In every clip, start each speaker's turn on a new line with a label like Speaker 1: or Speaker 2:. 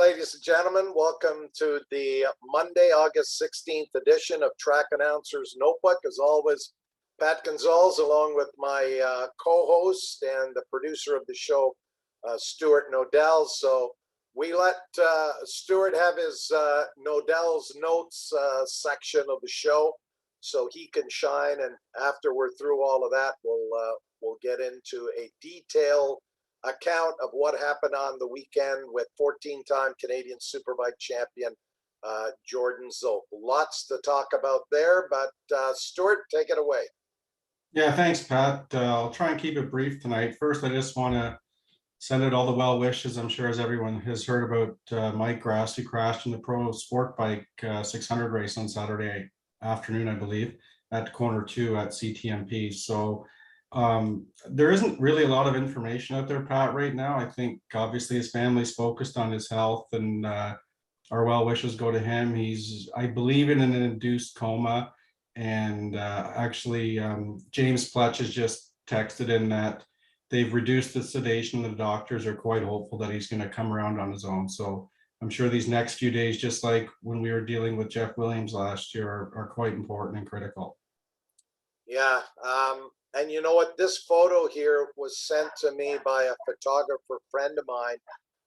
Speaker 1: ladies and gentlemen. Welcome to the Monday, August 16th edition of Track Announcer's Notebook. As always, Pat Gonzalez, along with my co-host and the producer of the show, Stuart Nodell. So we let Stuart have his Nodell's Notes section of the show so he can shine. And after we're through all of that, we'll get into a detailed account of what happened on the weekend with 14-time Canadian Superbike champion Jordan Szoke. Lots to talk about there, but Stuart, take it away.
Speaker 2: Yeah, thanks, Pat. I'll try and keep it brief tonight. First, I just want to send out all the well wishes. I'm sure as everyone has heard about Mike Grass, who crashed in the Pro Sport Bike 600 race on Saturday afternoon, I believe, at corner 2 at CTMP. So there isn't really a lot of information out there, Pat, right now. I think obviously his family's focused on his health, and our well wishes go to him. He's, I believe, in an induced coma, and actually James Pletch has just texted in that they've reduced the sedation. The doctors are quite hopeful that he's going to come around on his own. So I'm sure these next few days, just like when we were dealing with Jeff Williams last year, are quite important and critical. Yeah.
Speaker 1: And you know what? This photo here was sent to me by a photographer friend of mine.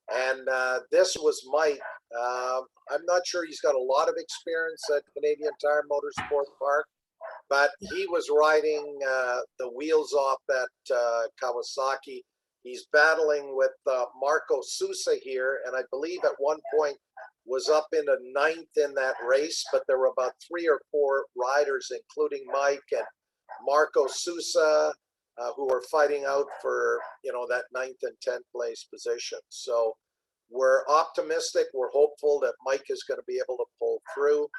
Speaker 1: And this was Mike. I'm not sure he's got a lot of experience at Canadian Tire Motorsport Park, but he was riding the wheels off at Kawasaki. He's battling with Marco Sousa here, and I believe at one point was up in a 9th in that race, but there were about 3 or 4 riders, including Mike and Marco Sousa, who are fighting out for, that 9th and 10th place position. So we're optimistic. We're hopeful that Mike is going to be able to pull through.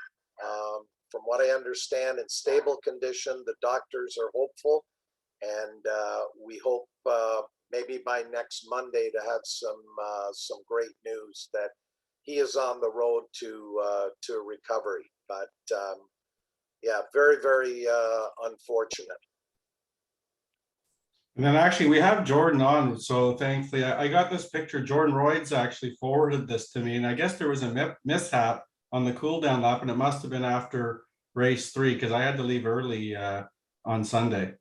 Speaker 1: From what I understand, in stable condition, the doctors are hopeful, and we hope maybe by next Monday to have some great news that he is on the road to recovery. But yeah, very, very unfortunate.
Speaker 2: And then actually we have Jordan on, so thankfully I got this picture. Jordan Royds actually forwarded this to me, and I guess there was a mishap on the cool down lap, and it must have been after race 3 because I had to leave early on Sunday.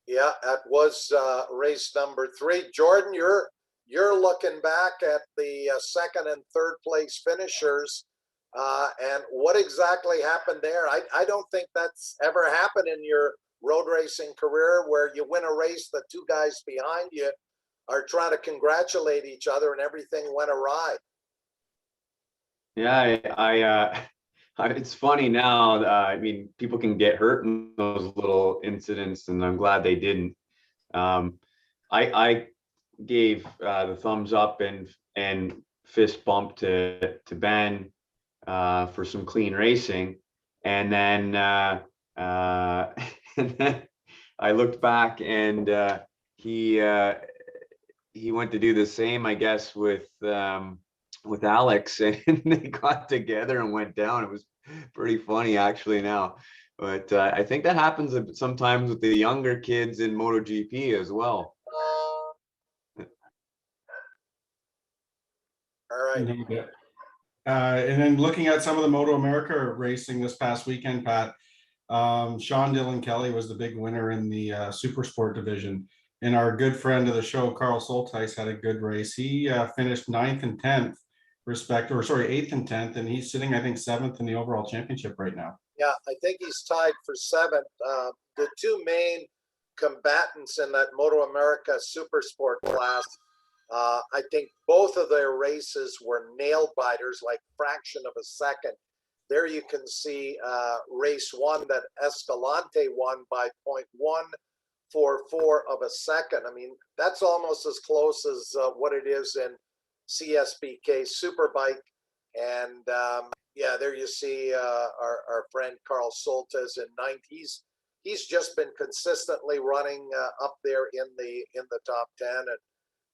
Speaker 1: Yeah, that was race number 3. Jordan, you're looking back at the 2nd and 3rd place finishers. And what exactly happened there? I don't think that's ever happened in your road racing career, where you win a race, the 2 guys behind you are trying to congratulate each other and everything went awry.
Speaker 3: Yeah, it's funny now. I mean, people can get hurt in those little incidents, and I'm glad they didn't. I gave the thumbs up and fist bump to Ben for some clean racing, and then and then I looked back, and he went to do the same, I guess, with Alex, and they got together and went down. It was pretty funny actually now, but I think that happens sometimes with the younger kids in MotoGP as well.
Speaker 1: All right.
Speaker 2: And then looking at some of the Moto America racing this past weekend, Pat, Sean Dillon Kelly was the big winner in the Super Sport division. And our good friend of the show, Carl Soltys, had a good race. He finished 9th and 10th, 8th and 10th, and he's sitting, I think, 7th in the overall championship right now.
Speaker 1: Yeah, I think he's tied for 7th. The 2 main combatants in that Moto America Super Sport class, I think both of their races were nail biters, like fraction of a second. There you can see race 1 that Escalante won by 0.144 of a second. I mean, that's almost as close as what it is in CSBK Superbike. And yeah, there you see our friend Carl Soltys in 9th. He's just been consistently running up there in the top 10, and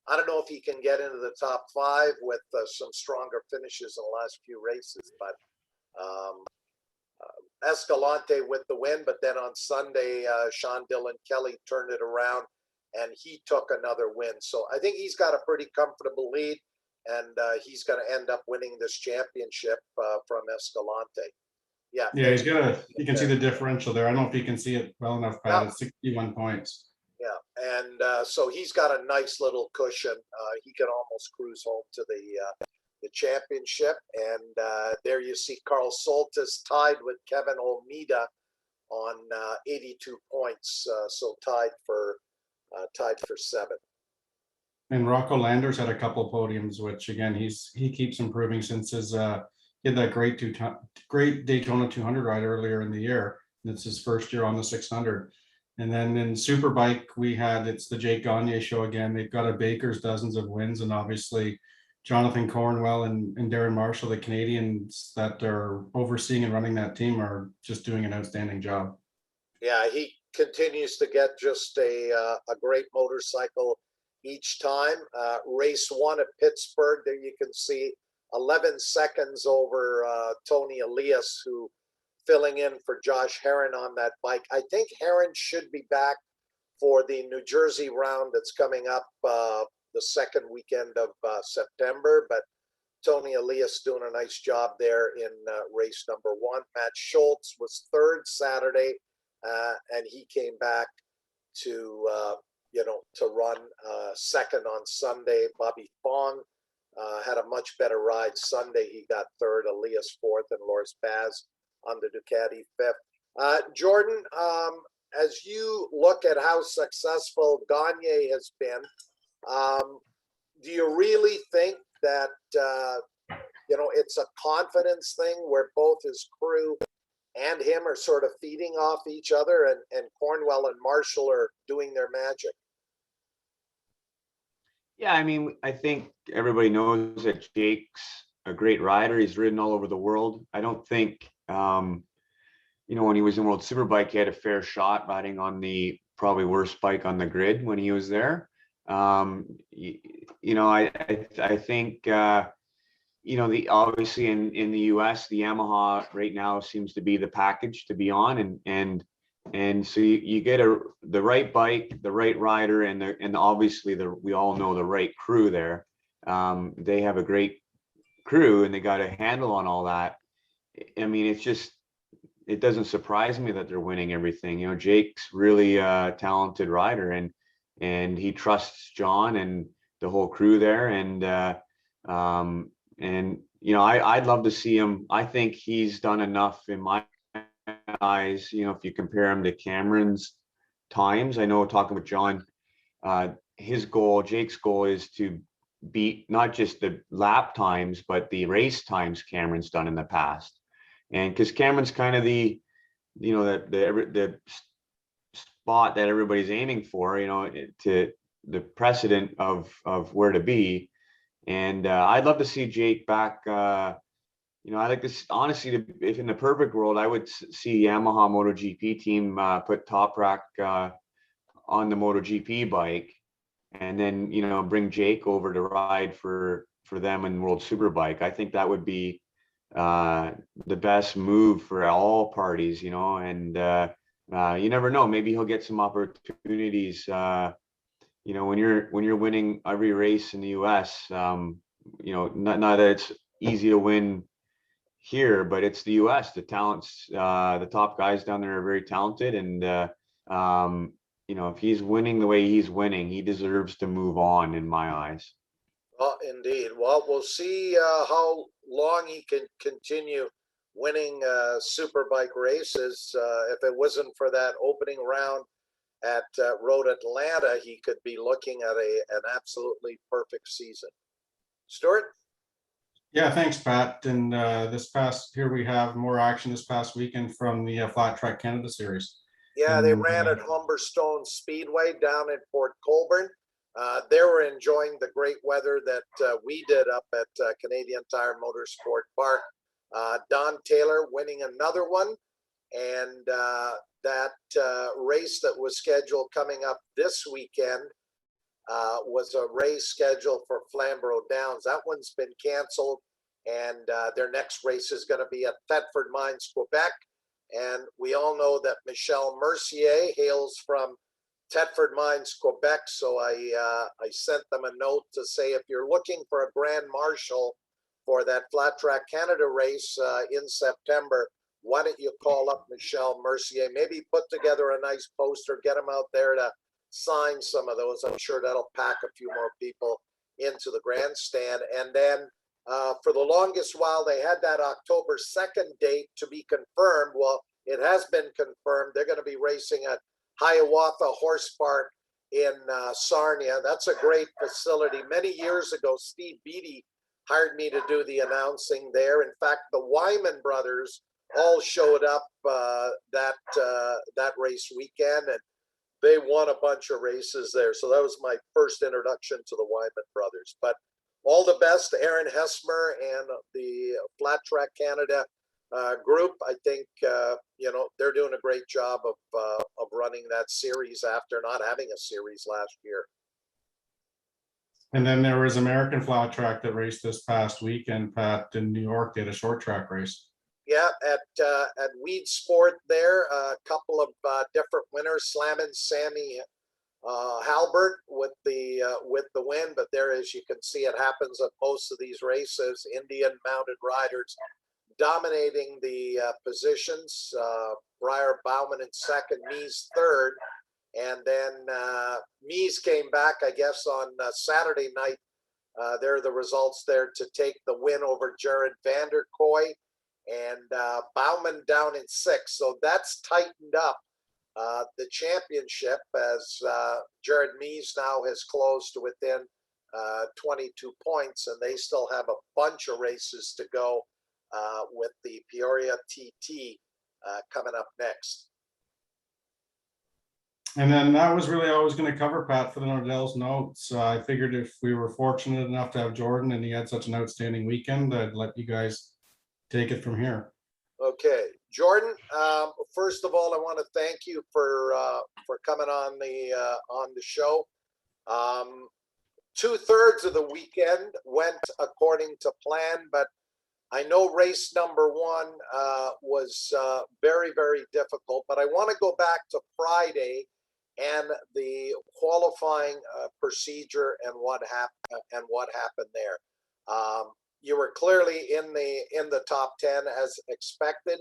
Speaker 1: I don't know if he can get into the top 5 with some stronger finishes in the last few races, but Escalante with the win. But then on Sunday, Sean Dillon Kelly turned it around and he took another win. So I think he's got a pretty comfortable lead. and he's going to end up winning this championship from Escalante. Yeah.
Speaker 2: Yeah, he's got a, you can see the differential there. I don't know if you can see it well enough, Pat.
Speaker 1: Yeah.
Speaker 2: It's 61 points.
Speaker 1: Yeah, and so he's got a nice little cushion. He can almost cruise home to the championship. And there you see Carl Soltis tied with Kevin Olmida on 82 points. So tied for 7.
Speaker 2: And Rocco Landers had a couple of podiums, which again, he keeps improving since his he had that great Daytona 200 ride earlier in the year. It's his first year on the 600. And then in Superbike, it's the Jake Gagne show again. They've got a baker's dozens of wins, and obviously Jonathan Cornwell and Darren Marshall, the Canadians that are overseeing and running that team, are just doing an outstanding job.
Speaker 1: Yeah, he continues to get just a great motorcycle each time. Race 1 at Pittsburgh, there you can see 11 seconds over Tony Elias, who filling in for Josh Herron on that bike. I think Herron should be back for the New Jersey round that's coming up the second weekend of September, but Tony Elias doing a nice job there in race number 1. Matt Schultz was 3rd Saturday, and he came back to run 2nd on Sunday. Bobby Fong had a much better ride Sunday. He got 3rd, Elias 4th, and Loris Baz on the Ducati 5th. Jordan, as you look at how successful Gagne has been, do you really think that it's a confidence thing where both his crew and him are sort of feeding off each other, and Cornwell and Marshall are doing their magic?
Speaker 3: Yeah, I mean, I think everybody knows that Jake's a great rider. He's ridden all over the world. I don't think, when he was in World Superbike, he had a fair shot riding on the probably worst bike on the grid when he was there. I think, obviously in the US, the Yamaha right now seems to be the package to be on, and so you get the right bike, the right rider, and obviously we all know the right crew there. They have a great crew, and they got a handle on all that. I mean, it doesn't surprise me that they're winning everything. Jake's really a talented rider, and he trusts John and the whole crew there. I'd love to see him. I think he's done enough in my eyes. If you compare him to Cameron's times, I know talking with John, Jake's goal is to beat not just the lap times, but the race times Cameron's done in the past. And because Cameron's kind of the spot that everybody's aiming for, to the precedent of where to be. And I'd love to see Jake back. I like this, honestly, if in the perfect world, I would see Yamaha MotoGP team put Toprak on the MotoGP bike, and then, bring Jake over to ride for them in World Superbike. I think that would be the best move for all parties, and you never know, maybe he'll get some opportunities. When you're winning every race in the US, not that it's easy to win here, but it's the US. The talents, the top guys down there are very talented, and if he's winning the way he's winning, he deserves to move on in my eyes.
Speaker 1: Well, indeed. Well, we'll see how long he can continue winning Superbike races. If it wasn't for that opening round at Road Atlanta, he could be looking at an absolutely perfect season. Stuart?
Speaker 2: Yeah, thanks, Pat. And here we have more action this past weekend from the Flat Track Canada Series.
Speaker 1: Yeah, they ran at Humberstone Speedway down in Port Colborne. They were enjoying the great weather that we did up at Canadian Tire Motorsport Park. Don Taylor winning another one, and that race that was scheduled coming up this weekend was a race scheduled for Flamborough Downs. That one's been canceled, and their next race is going to be at Thetford Mines, Quebec. And we all know that Michel Mercier hails from Thetford Mines, Quebec. So I sent them a note to say, if you're looking for a Grand Marshal for that Flat Track Canada race in September, why don't you call up Michel Mercier? Maybe put together a nice poster, get him out there to sign some of those. I'm sure that'll pack a few more people into the grandstand. And then for the longest while, they had that October 2nd date to be confirmed. Well, it has been confirmed. They're going to be racing at Hiawatha Horse Park in Sarnia. That's a great facility. Many years ago, Steve Beattie hired me to do the announcing there. In fact, the Wyman brothers all showed up that race weekend, and they won a bunch of races there. So that was my first introduction to the Wyman brothers. But all the best to Aaron Hesmer and the Flat Track Canada group. I think they're doing a great job of running that series after not having a series last year.
Speaker 2: And then there was American Flat Track that raced this past weekend, Pat, in New York. They had a short track race.
Speaker 1: Yeah, at Weed Sport there, a couple of different winners. Slamming Sammy Halbert with the win, but there, as you can see, it happens at most of these races. Indian mounted riders dominating the positions. Briar Bauman in second, Mies third, and then Mies came back, I guess, on Saturday night. There are the results there to take the win over Jared Vanderkoy, and Bauman down in sixth. So that's tightened up the championship, as Jared Mies now has closed to within 22 points, and they still have a bunch of races to go with the Peoria TT coming up next.
Speaker 2: And then that was really all I was going to cover, Pat, for the Nordell's notes. I figured if we were fortunate enough to have Jordan and he had such an outstanding weekend, I'd let you guys take it from here. Okay,
Speaker 1: Jordan. First of all, I want to thank you for coming on the show. 2/3 of the weekend went according to plan, but I know race number one was very, very difficult. But I want to go back to Friday and the qualifying procedure and what happened there. You were clearly in the top 10 as expected.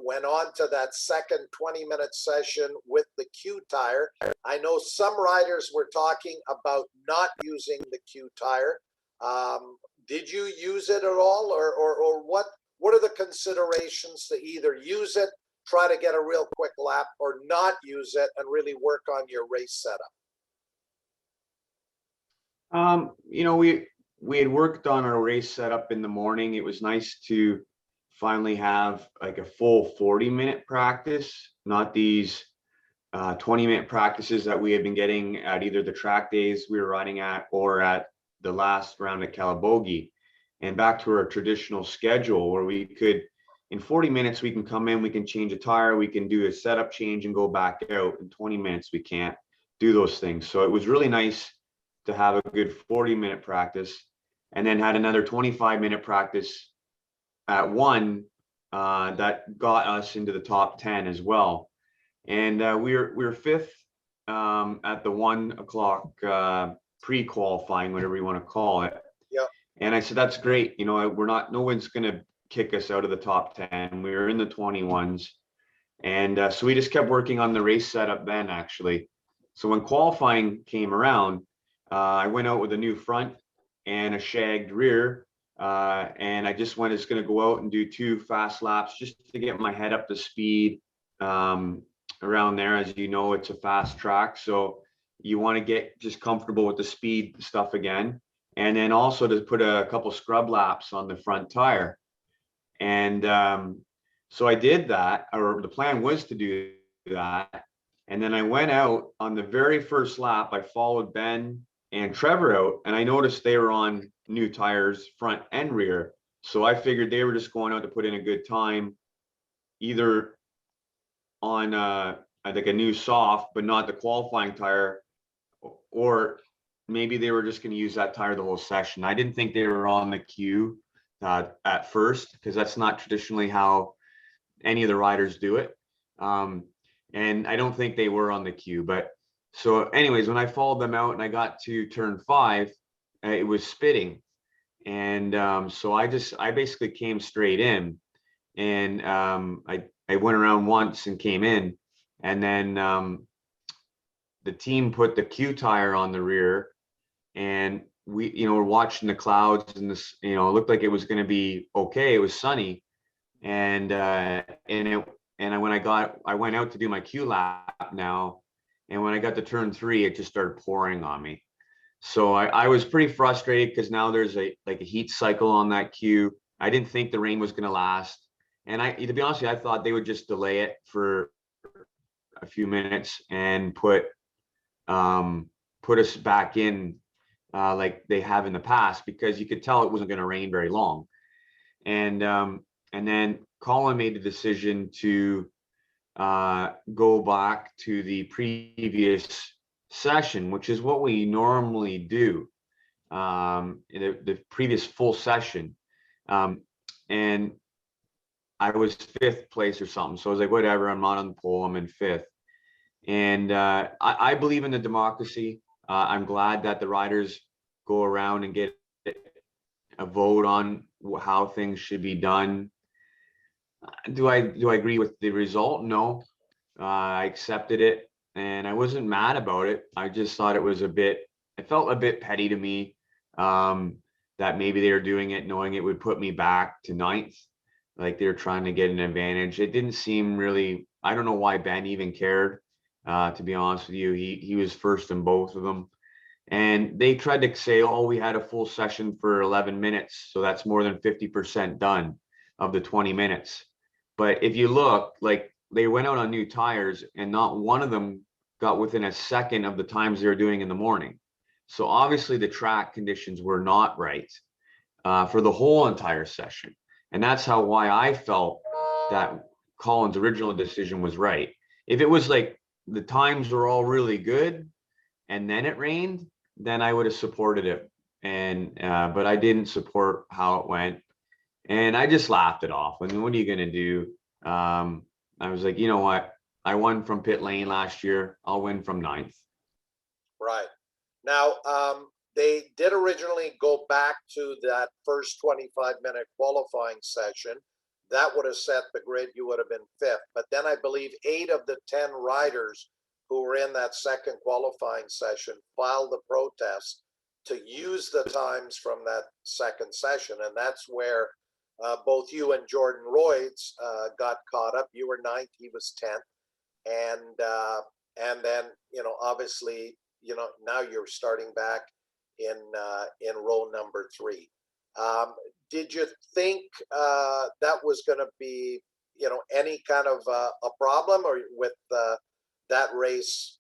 Speaker 1: Went on to that second 20-minute session with the Q tire. I know some riders were talking about not using the Q tire. Did you use it at all, or what are the considerations to either use it, try to get a real quick lap, or not use it and really work on your race setup?
Speaker 3: We had worked on our race setup in the morning. It was nice to finally have like a full 40-minute practice, not these 20-minute practices that we had been getting at either the track days we were riding at or at the last round at Calabogie, and back to our traditional schedule where we could, in 40 minutes, we can come in, we can change a tire, we can do a setup change and go back out. In 20 minutes, we can't do those things. So it was really nice to have a good 40-minute practice, and then had another 25-minute practice at one that got us into the top 10 as well. And we were fifth at the 1 o'clock pre-qualifying, whatever you want to call it.
Speaker 1: Yeah.
Speaker 3: And I said, that's great. No one's going to kick us out of the top 10. We were in the 21s. And so we just kept working on the race setup then, actually. So when qualifying came around, I went out with a new front and a shagged rear. And I just was going to go out and do 2 fast laps just to get my head up to speed around there. As you know, it's a fast track. So you want to get just comfortable with the speed stuff again. And then also to put a couple scrub laps on the front tire. And so I did that, or the plan was to do that. And then I went out on the very first lap. I followed Ben and Trevor out, and I noticed they were on new tires, front and rear. So I figured they were just going out to put in a good time, either on I think a new soft, but not the qualifying tire, or maybe they were just going to use that tire the whole session. I didn't think they were on the queue at first, because that's not traditionally how any of the riders do it. And I don't think they were on the queue, but So anyways, when I followed them out and I got to turn 5, it was spitting. And so I basically came straight in, and I went around once and came in, and then the team put the Q tire on the rear, and we, were watching the clouds, and this, it looked like it was going to be okay. It was sunny, and when I went out to do my Q lap now, and when I got to turn 3, it just started pouring on me. So I was pretty frustrated because now there's a heat cycle on that Q. I didn't think the rain was going to last, and to be honest with you, I thought they would just delay it for a few minutes and put us back in like they have in the past, because you could tell it wasn't going to rain very long. And then Colin made the decision to go back to the previous session, which is what we normally do, the previous full session. And I was 5th place or something. So I was like, whatever, I'm not on the pole, I'm in 5th. And I believe in the democracy. I'm glad that the riders go around and get a vote on how things should be done. Do I agree with the result? No. I accepted it, and I wasn't mad about it. I just thought it felt a bit petty to me, that maybe they were doing it knowing it would put me back to 9th, like they were trying to get an advantage. It didn't seem really, I don't know why Ben even cared, to be honest with you. He was first in both of them. And they tried to say, oh, we had a full session for 11 minutes. So that's more than 50% done of the 20 minutes. But if you look, like, they went out on new tires and not one of them got within a second of the times they were doing in the morning. So obviously the track conditions were not right for the whole entire session. And that's why I felt that Colin's original decision was right. If it was like the times were all really good and then it rained, then I would have supported it. And but I didn't support how it went, and I just laughed it off. I mean, what are you going to do? I was like, you know what? I won from pit lane last year. I'll win from 9th.
Speaker 1: Right. Now, they did originally go back to that first 25-minute qualifying session. That would have set the grid. You would have been 5th. But then I believe 8 of the 10 riders who were in that second qualifying session filed a protest to use the times from that second session. And that's where both you and Jordan Royds got caught up. You were 9th, he was 10th. And then, obviously, now you're starting back in row number 3. Did you think that was going to be, any kind of a problem, or with that race,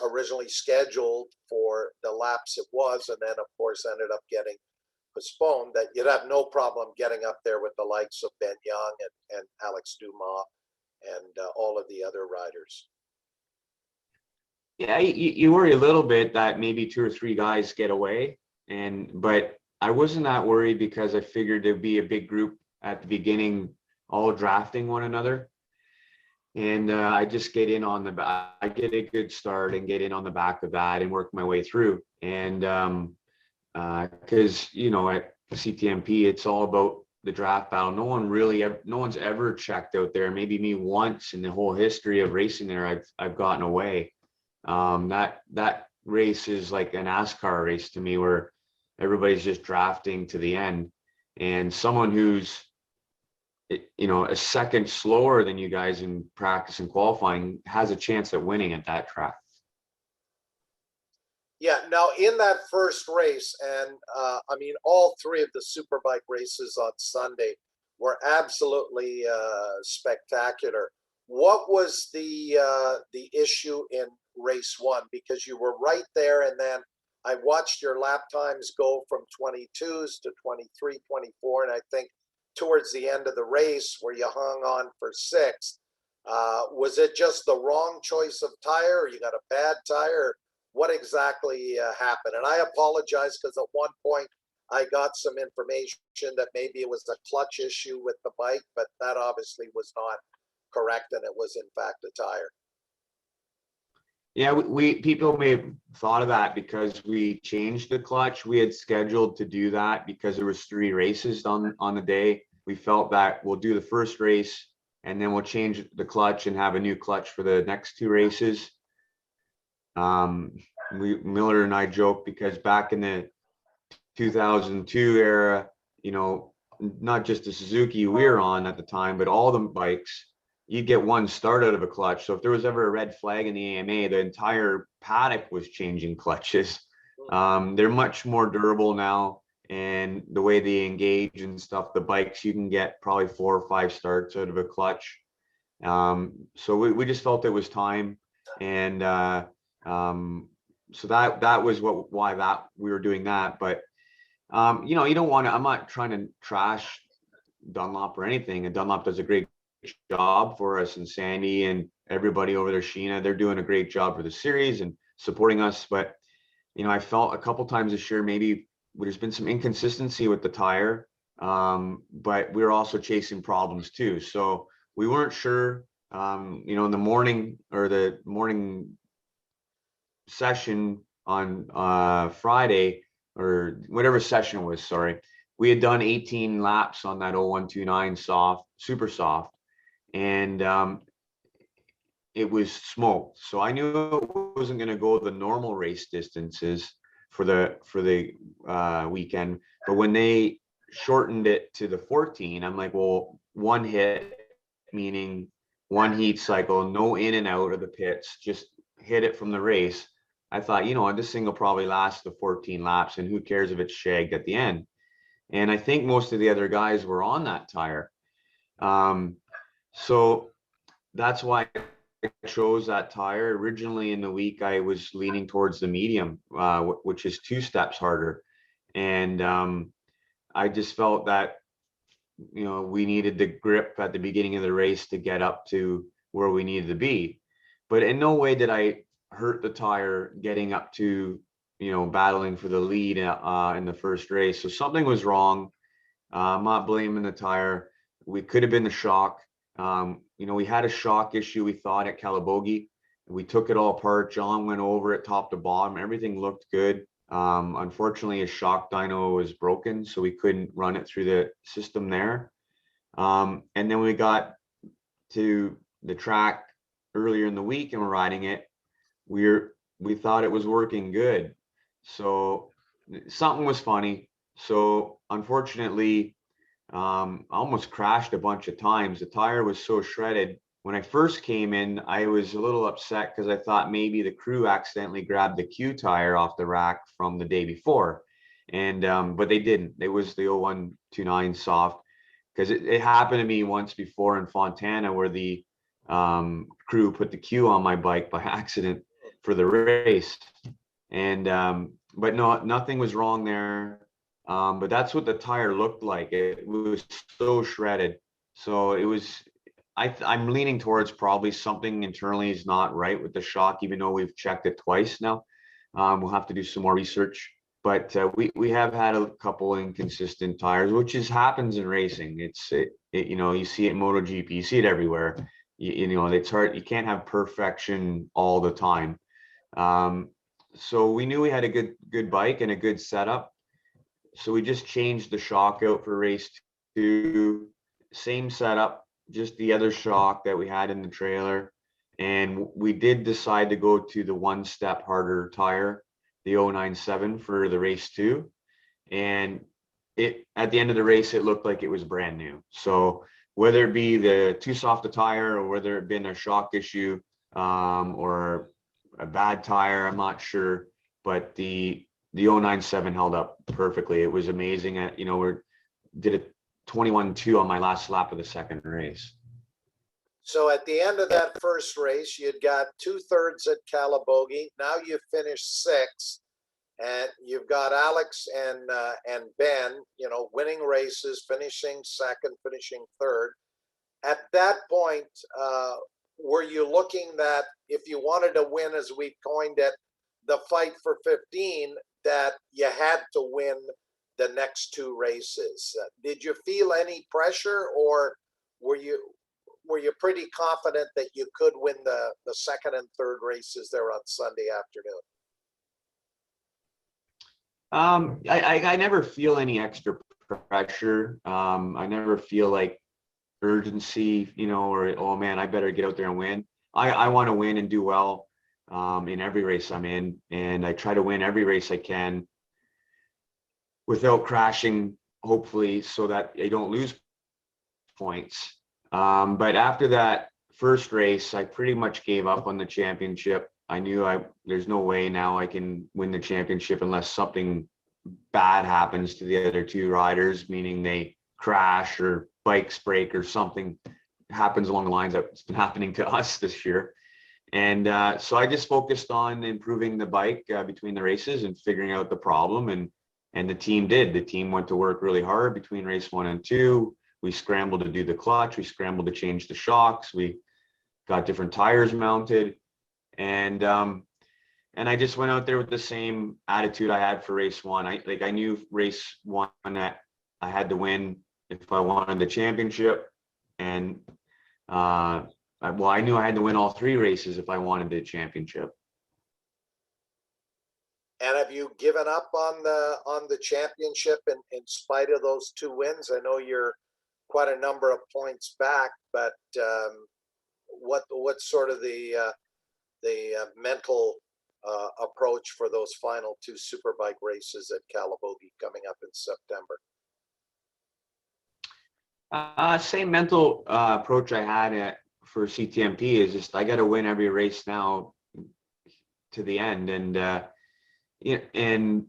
Speaker 1: originally scheduled for the laps it was, and then of course ended up getting postponed, that you'd have no problem getting up there with the likes of Ben Young and Alex Dumas and all of the other riders?
Speaker 3: Yeah, you worry a little bit that maybe 2 or 3 guys get away, but I wasn't that worried because I figured there'd be a big group at the beginning all drafting one another. And I just get in on I get a good start and get in on the back of that and work my way through. And because, at CTMP, it's all about the draft battle. No one's ever checked out there. Maybe me once in the whole history of racing there, I've gotten away. That race is like a NASCAR race to me, where everybody's just drafting to the end, and someone who's a second slower than you guys in practice and qualifying has a chance at winning at that track.
Speaker 1: Yeah. Now, in that first race, and I mean, all 3 of the Superbike races on Sunday were absolutely spectacular. What was the issue in race 1? Because you were right there, and then I watched your lap times go from 22s to 23, 24, and I think towards the end of the race where you hung on for 6th, was it just the wrong choice of tire, or you got a bad tire? What exactly happened? And I apologize, because at one point I got some information that maybe it was a clutch issue with the bike, but that obviously was not correct, and it was in fact a tire.
Speaker 3: Yeah, we people may have thought of that because we changed the clutch. We had scheduled to do that because there was 3 races on the day. We felt that we'll do the first race and then we'll change the clutch and have a new clutch for the next 2 races. Um, Miller and I joke because back in the 2002 era, you know, not just the Suzuki we were on at the time, but all the bikes, you'd get one start out of a clutch. So if there was ever a red flag in the AMA, the entire paddock was changing clutches. They're much more durable now. And the way they engage and stuff, the bikes, you can get probably 4 or 5 starts out of a clutch. So we just felt it was time. And so that was why that we were doing that. But you know, you don't want to, I'm not trying to trash Dunlop or anything. And Dunlop does a great job for us, and Sandy and everybody over there, Sheena, they're doing a great job for the series and supporting us. But, you know, I felt a couple times this year, maybe there's been some inconsistency with the tire, but we were also chasing problems too. So we weren't sure, you know, in the morning or the morning session on Friday, or whatever session it was, sorry, we had done 18 laps on that 0129 soft, super soft, and it was smoked. So I knew it wasn't going to go the normal race distances for the weekend. But when they shortened it to the 14, I'm like, well, one hit, meaning one heat cycle, no in and out of the pits, just hit it from the race. I thought, you know, this thing will probably last the 14 laps, and who cares if it's shagged at the end. And I think most of the other guys were on that tire. So that's why I chose that tire. Originally in the week, I was leaning towards the medium, which is 2 steps harder. And I just felt that, you know, we needed the grip at the beginning of the race to get up to where we needed to be. But in no way did I hurt the tire getting up to, you know, battling for the lead in the first race. So something was wrong. I'm not blaming the tire. We could have been the shock. You know, we had a shock issue, we thought, at Calabogie. We took it all apart. John went over it top to bottom. Everything looked good. Unfortunately, his shock dyno was broken, so we couldn't run it through the system there. And then we got to the track earlier in the week and we're riding it. We thought it was working good. So something was funny. So unfortunately, I almost crashed a bunch of times. The tire was so shredded. When I first came in, I was a little upset because I thought maybe the crew accidentally grabbed the Q tire off the rack from the day before. And but they didn't. It was the 0129 soft, because it happened to me once before in Fontana where the crew put the Q on my bike by accident for the race. And but no, nothing was wrong there. But that's what the tire looked like. It was so shredded. So it was, I'm leaning towards probably something internally is not right with the shock, even though we've checked it twice now. We'll have to do some more research. But we have had a couple inconsistent tires, which happens in racing. You know, you see it in MotoGP, you see it everywhere. You know, it's hard. You can't have perfection all the time. So we knew we had a good bike and a good setup. So we just changed the shock out for race 2. Same setup, just the other shock that we had in the trailer. And we did decide to go to the 1 step harder tire, the 097 for the race 2. And at the end of the race, it looked like it was brand new. So whether it be the too soft a tire or whether it been a shock issue or a bad tire, I'm not sure. But the 097 held up perfectly. It was amazing. You know, we did a 21.2 on my last lap of the second race.
Speaker 1: So at the end of that first race, you'd got 2/3 at Calabogie. Now you finished 6th, and you've got Alex and Ben, you know, winning races, finishing 2nd, finishing 3rd. At that point, were you looking that if you wanted to win, as we coined it, the fight for 15, that you had to win the next 2 races? Did you feel any pressure, or were you were you pretty confident that you could win the second and third races there on Sunday afternoon?
Speaker 3: I never feel any extra pressure. I never feel like urgency, you know, or, oh man, I better get out there and win. I want to win and do well in every race I'm in, and I try to win every race I can without crashing, hopefully, so that I don't lose points. But after that first race, I pretty much gave up on the championship. I knew there's no way now I can win the championship unless something bad happens to the other two riders, meaning they crash or bikes break or something happens along the lines that's been happening to us this year. And so I just focused on improving the bike between the races and figuring out the problem. And the team did. The team went to work really hard between race 1 and 2. We scrambled to do the clutch. We scrambled to change the shocks. We got different tires mounted. And I just went out there with the same attitude I had for race 1. I knew race 1 that I had to win if I wanted the championship. And I knew I had to win all 3 races if I wanted the championship.
Speaker 1: And have you given up on the championship in spite of those 2 wins? I know you're quite a number of points back, but what's sort of the mental approach for those final 2 Superbike races at Calabogie coming up in September?
Speaker 3: Same mental approach I had for CTMP is just I got to win every race now to the end, and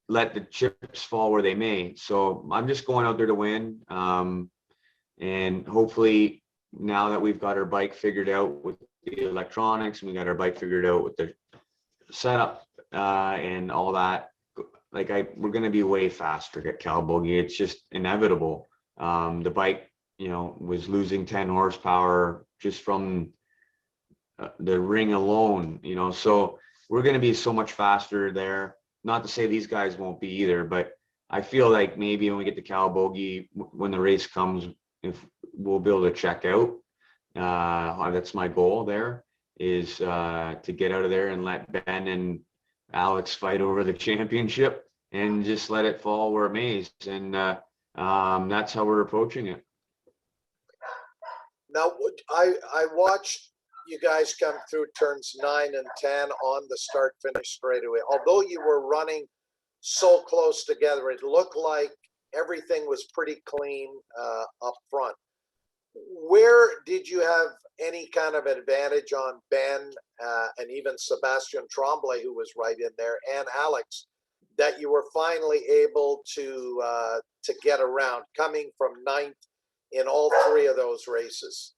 Speaker 3: let the chips fall where they may. So I'm just going out there to win, and hopefully now that we've got our bike figured out with the electronics and we got our bike figured out with the setup and all that, we're going to be way faster at Calabogie. It's just inevitable. The bike, you know, was losing 10 horsepower just from the ring alone, you know, so we're going to be so much faster there. Not to say these guys won't be either, but I feel like maybe when we get to Calabogie, when the race comes, if we'll be able to check out. That's my goal there, is to get out of there and let Ben and Alex fight over the championship and just let it fall where it may. And that's how we're approaching it.
Speaker 1: Now, I watched you guys come through turns 9 and 10 on the start-finish straightaway. Although you were running so close together, it looked like everything was pretty clean up front. Where did you have any kind of advantage on Ben and even Sebastian Tremblay, who was right in there, and Alex, that you were finally able to get around, coming from 9th in all 3 of those races?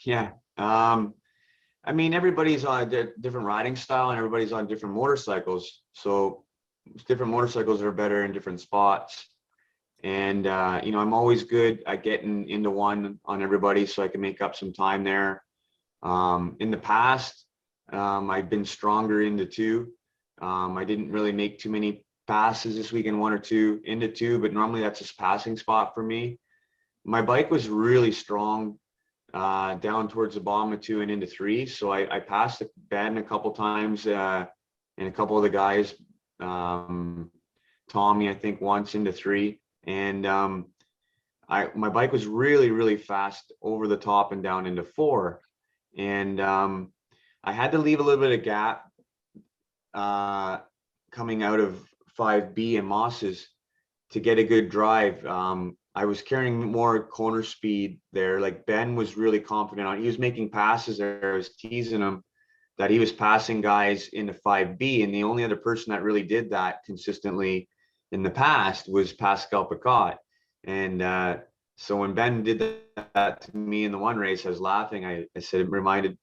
Speaker 3: Yeah. I mean, everybody's on a different riding style and everybody's on different motorcycles. So different motorcycles are better in different spots. And, you know, I'm always good at getting into one on everybody so I can make up some time there. In the past, I've been stronger into 2. I didn't really make too many passes this weekend, 1 or 2 into 2, but normally that's a passing spot for me. My bike was really strong down towards the bottom of 2 and into 3. So I passed Ben a couple times and a couple of the guys, Tommy, I think once into 3. And my bike was really, really fast over the top and down into 4. And I had to leave a little bit of gap coming out of 5B and Moss's to get a good drive. I was carrying more corner speed there. Like Ben was really confident on, he was making passes there. I was teasing him that he was passing guys into 5B, and the only other person that really did that consistently in the past was Pascal Picot. And so when Ben did that to me in the one race, I was laughing. I said,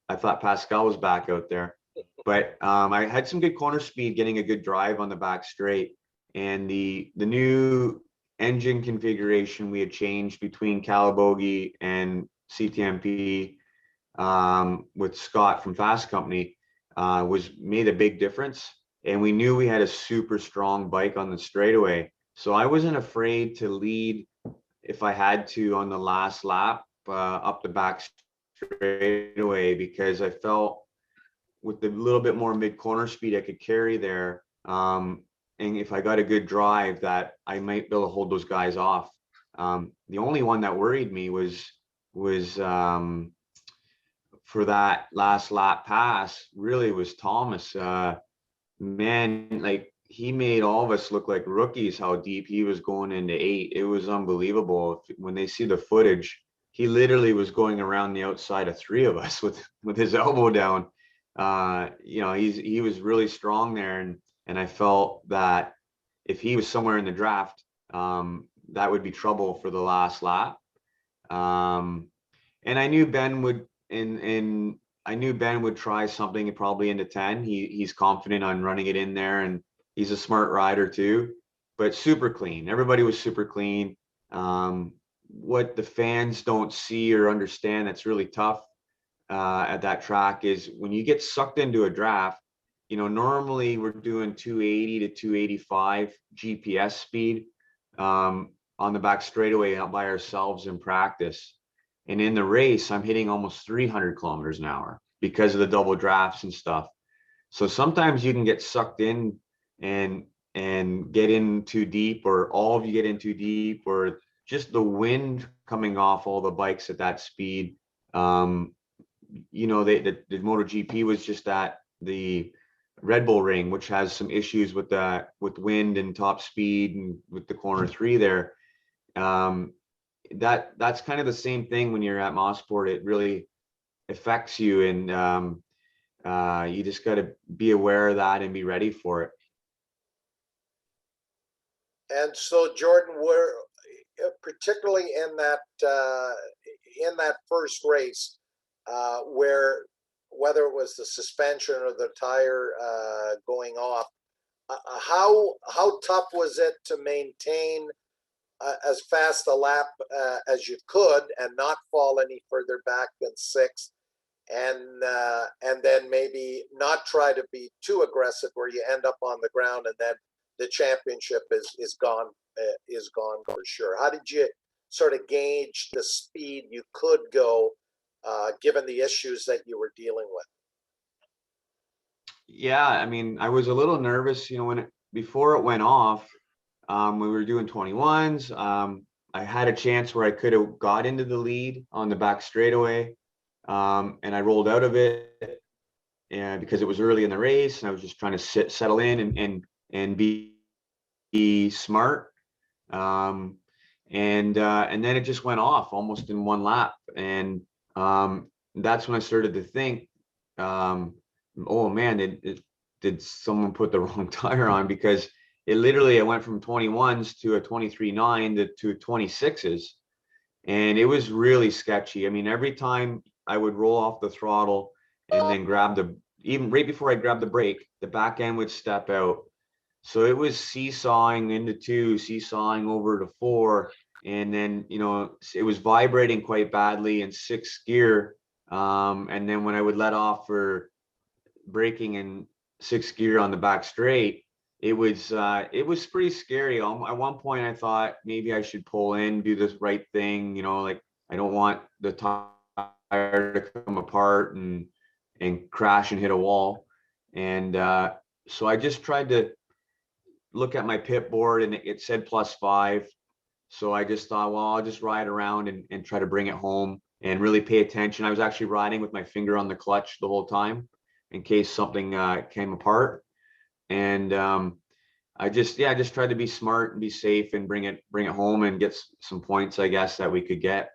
Speaker 3: I thought Pascal was back out there. But I had some good corner speed, getting a good drive on the back straight. And the new engine configuration we had changed between Calabogie and CTMP with Scott from Fast Company made a big difference. And we knew we had a super strong bike on the straightaway. So I wasn't afraid to lead if I had to on the last lap up the back straightaway, because I felt with the little bit more mid corner speed I could carry there, and if I got a good drive, that I might be able to hold those guys off. The only one that worried me was for that last lap pass really was Thomas. Man, like he made all of us look like rookies how deep he was going into 8. It was unbelievable. When they see the footage, he literally was going around the outside of 3 of us with his elbow down. You know, he was really strong there, and I felt that if he was somewhere in the draft, that would be trouble for the last lap. And I knew Ben would, and I knew Ben would try something probably into 10. He's confident on running it in there, and he's a smart rider too. But super clean. Everybody was super clean. What the fans don't see or understand that's really tough at that track is when you get sucked into a draft. You know, normally we're doing 280 to 285 GPS speed on the back straightaway out by ourselves in practice. And in the race, I'm hitting almost 300 kilometers an hour because of the double drafts and stuff. So sometimes you can get sucked in and get in too deep, or all of you get in too deep, or just the wind coming off all the bikes at that speed. You know, the MotoGP was just at the Red Bull Ring, which has some issues with wind and top speed, and with the corner 3 there. That's kind of the same thing when you're at Mosport. It really affects you, and you just got to be aware of that and be ready for it.
Speaker 1: And so, Jordan, we're particularly in that first race, where whether it was the suspension or the tire going off, how tough was it to maintain as fast a lap as you could and not fall any further back than 6, and then maybe not try to be too aggressive where you end up on the ground and then the championship is gone for sure? How did you sort of gauge the speed you could go given the issues that you were dealing with?
Speaker 3: Yeah, I mean, I was a little nervous, you know, before it went off. We were doing 21s. I had a chance where I could have got into the lead on the back straightaway, and I rolled out of it, and because it was early in the race, and I was just trying to settle in and be smart. And then it just went off almost in 1 lap, and that's when I started to think, oh man, did someone put the wrong tire on? Because it literally, I went from 21s to a 23.9 to 26s, and it was really sketchy. I mean, every time I would roll off the throttle and then even right before I grabbed the brake, the back end would step out. So it was seesawing into 2, seesawing over to 4, and then, you know, it was vibrating quite badly in 6th gear. And then when I would let off for braking in 6th gear on the back straight, it was pretty scary. At one point I thought maybe I should pull in, do this right thing, you know, like I don't want the tire to come apart and crash and hit a wall. And so I just tried to look at my pit board, and it said +5. So I just thought, well, I'll just ride around and try to bring it home and really pay attention. I was actually riding with my finger on the clutch the whole time in case something came apart. And I just tried to be smart and be safe and bring it home and get some points, I guess, that we could get.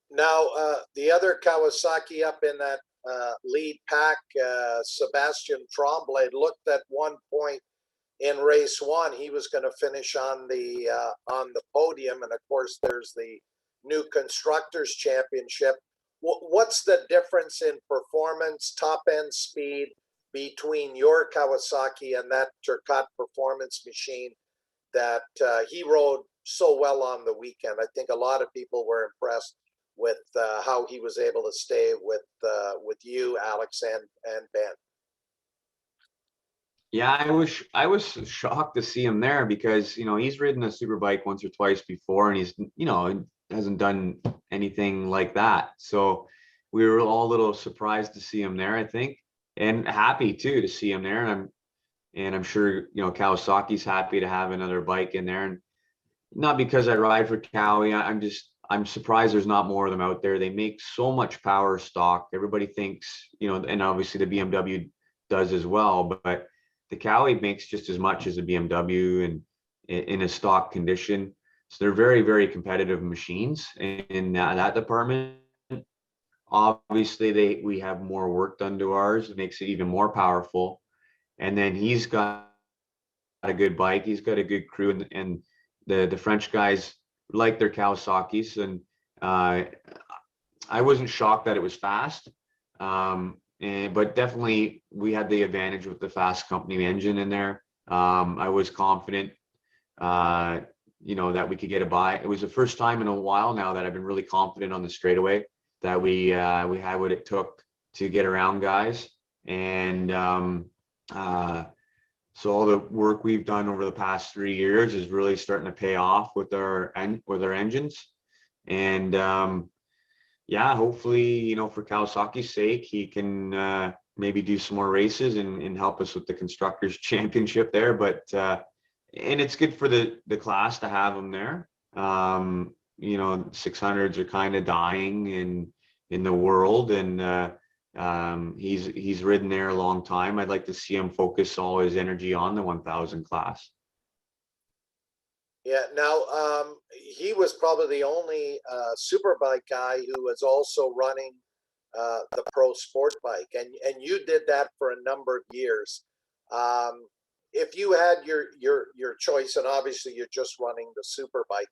Speaker 1: Now, the other Kawasaki up in that lead pack, Sebastian Tremblay, looked at one point in race 1 he was going to finish on the podium, and of course there's the new Constructors Championship. What's the difference in performance, top end speed between your Kawasaki and that Turcotte performance machine that he rode so well on the weekend? I think a lot of people were impressed with how he was able to stay with you, Alex, and Ben.
Speaker 3: Yeah, I was shocked to see him there, because, you know, he's ridden a Superbike once or twice before, and he's, you know, hasn't done anything like that. So we were all a little surprised to see him there, I think, and happy too to see him there. And I'm sure, you know, Kawasaki's happy to have another bike in there. And not because I ride for Cowie, I'm surprised there's not more of them out there. They make so much power stock. Everybody thinks, you know, and obviously the BMW does as well, but the Cowie makes just as much as a BMW and in a stock condition. So they're very, very competitive machines in that department. Obviously, we have more work done to ours. It makes it even more powerful. And then he's got a good bike. He's got a good crew, and the French guys like their Kawasaki's. And I wasn't shocked that it was fast, but definitely we had the advantage with the Fast Company engine in there. I was confident, you know, that we could get a by. It was the first time in a while now that I've been really confident on the straightaway that we had what it took to get around guys. And so all the work we've done over the past 3 years is really starting to pay off with our engines. And yeah, hopefully, you know, for Kawasaki's sake, he can maybe do some more races and help us with the Constructors Championship there. But and it's good for the class to have him there. You know, 600s are kind of dying in the world, and he's ridden there a long time. I'd like to see him focus all his energy on the 1000 class.
Speaker 1: Yeah, now he was probably the only superbike guy who was also running the pro sport bike, and you did that for a number of years. If you had your choice, and obviously you're just running the superbike,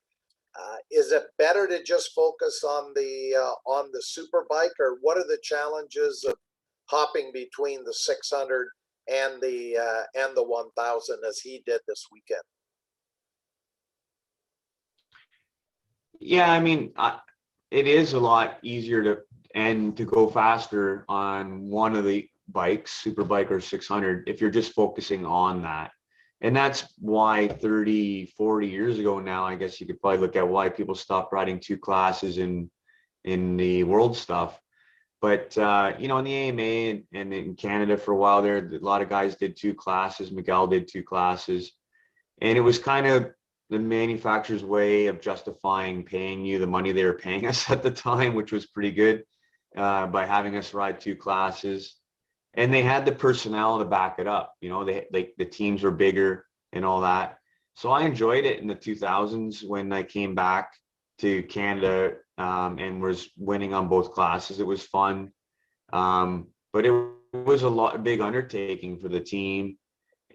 Speaker 1: is it better to just focus on the superbike, or what are the challenges of hopping between the 600 and the 1000 as he did this weekend?
Speaker 3: Yeah, I mean, it is a lot easier to go faster on one of the bikes, Superbike or 600, if you're just focusing on that. And that's why 30, 40 years ago now, I guess you could probably look at why people stopped riding two classes in the world stuff. But, you know, in the AMA and in Canada for a while there, a lot of guys did two classes. Miguel did two classes. And it was kind of the manufacturer's way of justifying paying you the money they were paying us at the time, which was pretty good, by having us ride two classes. And they had the personnel to back it up. You know, the teams were bigger and all that. So I enjoyed it in the 2000s when I came back to Canada and was winning on both classes. It was fun, but it was a big undertaking for the team,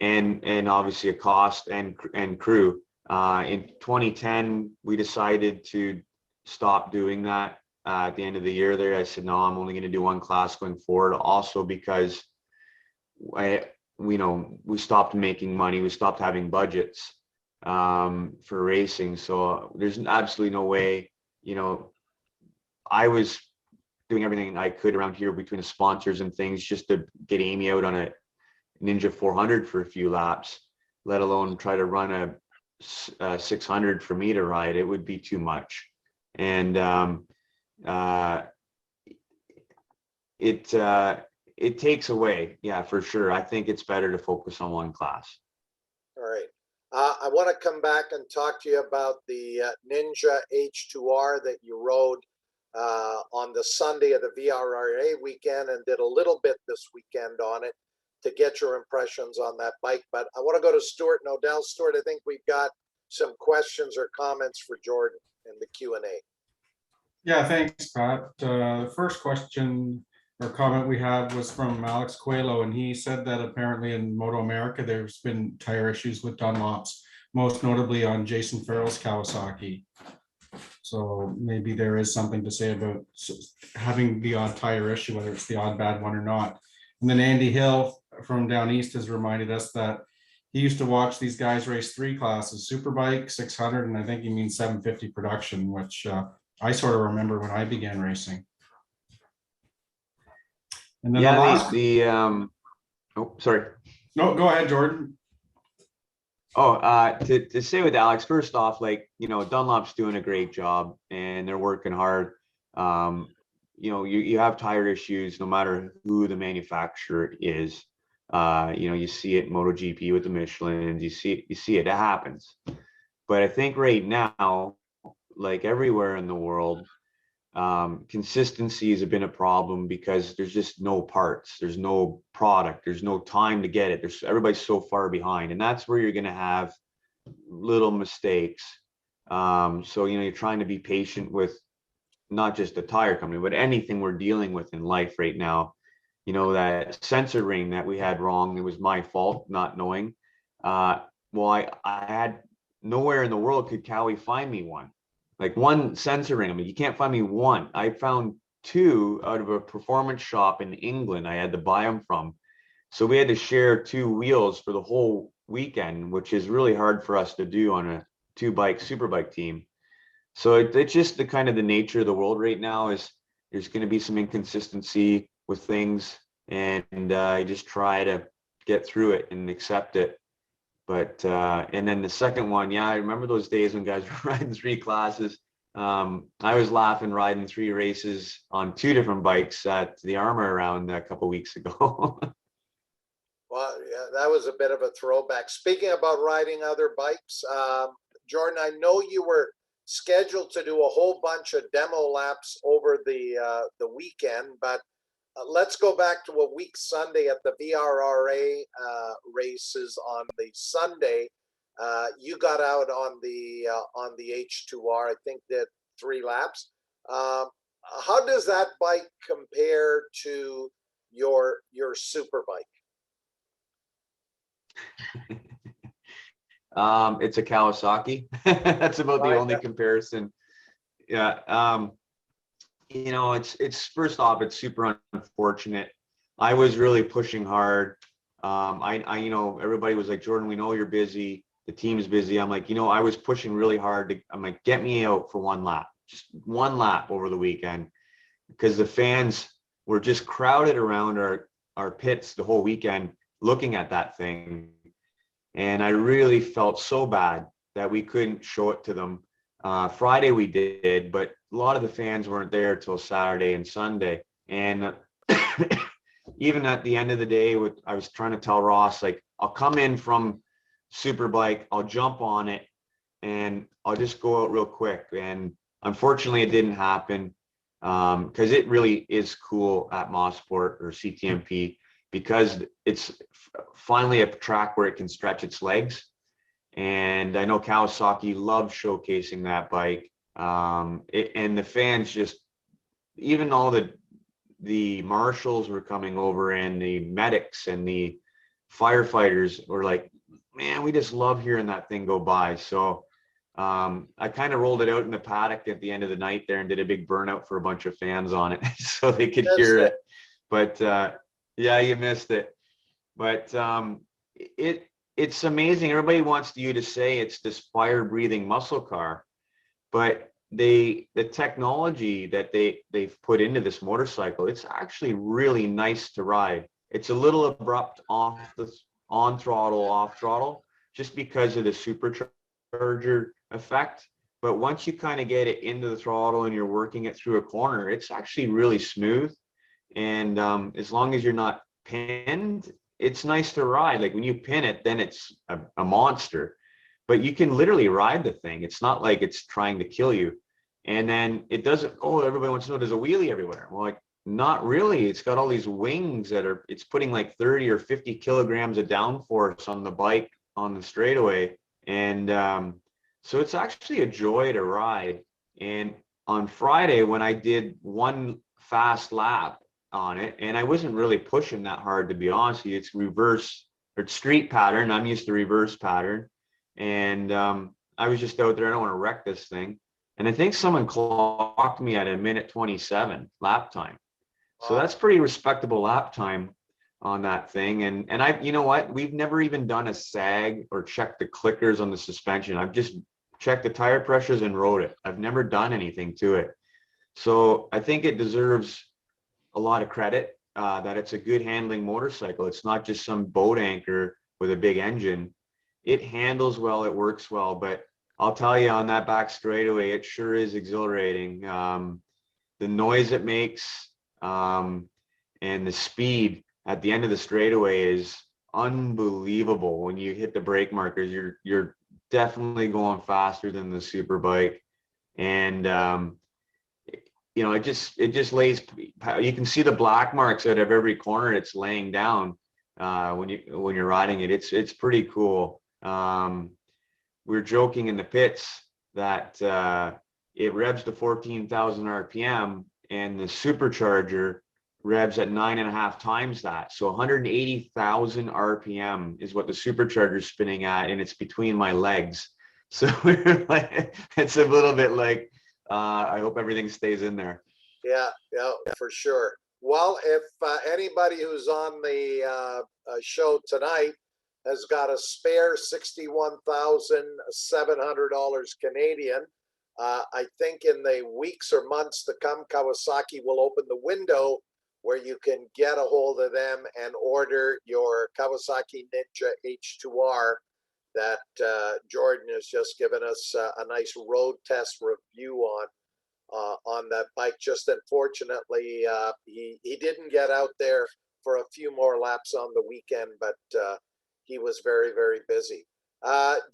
Speaker 3: and obviously a cost and crew. In 2010, we decided to stop doing that. At the end of the year there, I said, no, I'm only going to do one class going forward. Also because we stopped making money. We stopped having budgets for racing. So there's absolutely no way, you know, I was doing everything I could around here between the sponsors and things just to get Amy out on a Ninja 400 for a few laps, let alone try to run a 600 for me to ride. It would be too much. And it takes away, yeah, for sure. I think it's better to focus on one class.
Speaker 1: All right. I want to come back and talk to you about the Ninja H2R that you rode on the Sunday of the VRRA weekend, and did a little bit this weekend on it to get your impressions on that bike. But I want to go to Stuart and Odell. Stuart, I think we've got some questions or comments for Jordan in the Q&A.
Speaker 2: Yeah, thanks, Pat. The first question or comment we had was from Alex Coelho, and he said that apparently in Moto America, there's been tire issues with Dunlops, most notably on Jason Farrell's Kawasaki. So maybe there is something to say about having the odd tire issue, whether it's the odd bad one or not. And then Andy Hill from down east has reminded us that he used to watch these guys race three classes: Superbike, 600, and I think he means 750 production, which I sort of remember when I began racing. And then
Speaker 3: yeah, oh, sorry.
Speaker 2: No, go ahead, Jordan.
Speaker 3: To say with Alex, first off, like, you know, Dunlop's doing a great job and they're working hard. You know, you have tire issues no matter who the manufacturer is. You know, you see it in MotoGP with the Michelins, you see it happens. But I think right now, like everywhere in the world, consistency has been a problem because there's just no parts, there's no product, there's no time to get it. Everybody's so far behind, and that's where you're going to have little mistakes. So, you know, you're trying to be patient with not just the tire company, but anything we're dealing with in life right now. You know, that sensor ring that we had wrong, it was my fault not knowing. Well, I had nowhere in the world could Cowie find me one. Like one sensor ring. I mean, you can't find me one. I found two out of a performance shop in England. I had to buy them from. So we had to share two wheels for the whole weekend, which is really hard for us to do on a two-bike superbike team. So it's just the kind of the nature of the world right now is there's going to be some inconsistency with things, and I just try to get through it and accept it. But and then the second one, yeah, I remember those days when guys were riding three classes. I was laughing riding three races on two different bikes at the Armor around a couple weeks ago.
Speaker 1: Well, yeah, that was a bit of a throwback. Speaking about riding other bikes, Jordan, I know you were scheduled to do a whole bunch of demo laps over the weekend, but let's go back to a week Sunday at the VRRA races on the Sunday. You got out on the H2R. I think did 3 laps. How does that bike compare to your super bike?
Speaker 3: It's a Kawasaki. That's about the
Speaker 1: Right.
Speaker 3: only comparison. Yeah. You know, it's first off, it's super unfortunate. I was really pushing hard. You know, everybody was like, Jordan, we know you're busy. The team's busy. I'm like, you know, I was pushing really hard I'm like, get me out for one lap, just one lap over the weekend, because the fans were just crowded around our pits the whole weekend looking at that thing. And I really felt so bad that we couldn't show it to them. Friday we did, but a lot of the fans weren't there till Saturday and Sunday. And even at the end of the day, I was trying to tell Ross, like, I'll come in from Superbike, I'll jump on it, and I'll just go out real quick. And unfortunately, it didn't happen because it really is cool at Mosport or CTMP because it's finally a track where it can stretch its legs. And I know Kawasaki loves showcasing that bike. And the fans just, even all the marshals were coming over and the medics and the firefighters were like, man, we just love hearing that thing go by. So I kind of rolled it out in the paddock at the end of the night there and did a big burnout for a bunch of fans on it so they could hear it. But yeah, you missed it. But it's amazing. Everybody wants you to say it's this fire-breathing muscle car, but the technology that they've put into this motorcycle, it's actually really nice to ride. It's a little abrupt on throttle, off throttle, just because of the supercharger effect. But once you kind of get it into the throttle and you're working it through a corner, it's actually really smooth. And as long as you're not pinned, it's nice to ride. Like when you pin it, then it's a monster. But you can literally ride the thing. It's not like it's trying to kill you. And then it doesn't, oh, everybody wants to know there's a wheelie everywhere. Well, like, not really. It's got all these wings it's putting like 30 or 50 kilograms of downforce on the bike on the straightaway. And so it's actually a joy to ride. And on Friday, when I did one fast lap on it, and I wasn't really pushing that hard, to be honest with you, it's reverse or street pattern. I'm used to reverse pattern. And I was just out there, I don't want to wreck this thing. And I think someone clocked me at a minute 27 lap time. So that's pretty respectable lap time on that thing. And you know what? We've never even done a sag or checked the clickers on the suspension. I've just checked the tire pressures and rode it. I've never done anything to it. So I think it deserves a lot of credit that it's a good handling motorcycle. It's not just some boat anchor with a big engine. it handles well, it works well, but I'll tell you on that back straightaway, it sure is exhilarating. The noise it makes, and the speed at the end of the straightaway is unbelievable. When you hit the brake markers, you're definitely going faster than the Superbike. And you know, it just lays, you can see the black marks out of every corner it's laying down when you're riding it. It's pretty cool. We were joking in the pits that it revs to 14,000 RPM, and the supercharger revs at 9.5 times that. So 180,000 RPM is what the supercharger is spinning at, and it's between my legs. So like, it's a little bit like, I hope everything stays in there.
Speaker 1: Yeah, for sure. Well, if anybody who's on the show tonight has got a spare $61,700 Canadian, I think in the weeks or months to come, Kawasaki will open the window where you can get a hold of them and order your Kawasaki Ninja H2R that Jordan has just given us a nice road test review on that bike. Just unfortunately, he didn't get out there for a few more laps on the weekend, but he was very, very busy.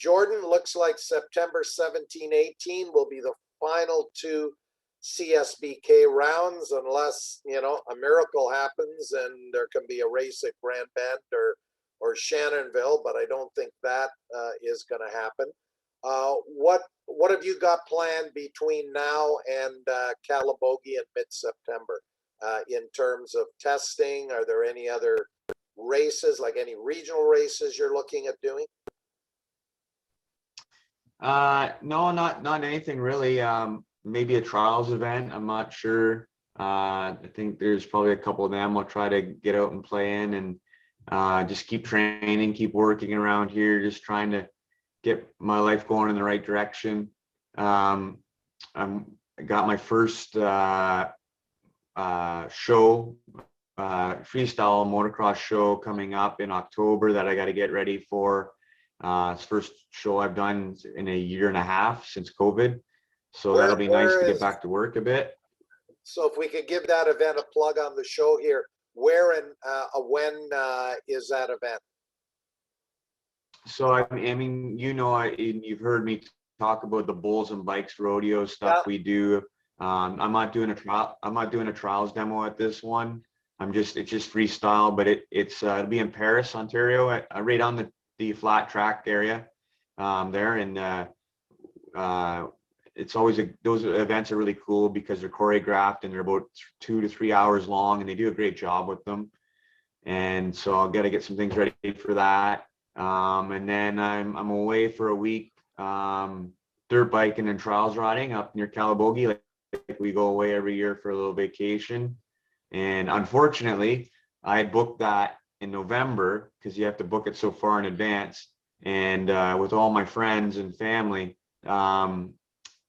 Speaker 1: Jordan, looks like September 17, 18 will be the final two CSBK rounds, unless, you know, a miracle happens and there can be a race at Grand Bend or Shannonville, but I don't think that is going to happen. What have you got planned between now and Calabogie in mid-September in terms of testing? Are there any other races, like any regional races you're looking at doing?
Speaker 3: No, not anything really. Maybe a trials event. I'm not sure. I think there's probably a couple of them I'll try to get out and play in, and just keep training, keep working around here, just trying to get my life going in the right direction. I got my first show, freestyle motocross show coming up in October that I got to get ready for. It's the first show I've done in a year and a half since COVID. So that'll be nice to get back to work a bit.
Speaker 1: So if we could give that event a plug on the show here, where and when is that event?
Speaker 3: So I mean, you know, you've heard me talk about the Bulls and Bikes rodeo stuff we do. I'm not doing a trial. I'm not doing a trials demo at this one. It's just freestyle, but it'll be in Paris, Ontario, right on the flat track area there, and it's always those events are really cool because they're choreographed and they're about 2 to 3 hours long, and they do a great job with them. And so I'll got to get some things ready for that. And then I'm away for a week, dirt biking and trials riding up near Calabogie. Like we go away every year for a little vacation. And unfortunately, I had booked that in November because you have to book it so far in advance. And with all my friends and family,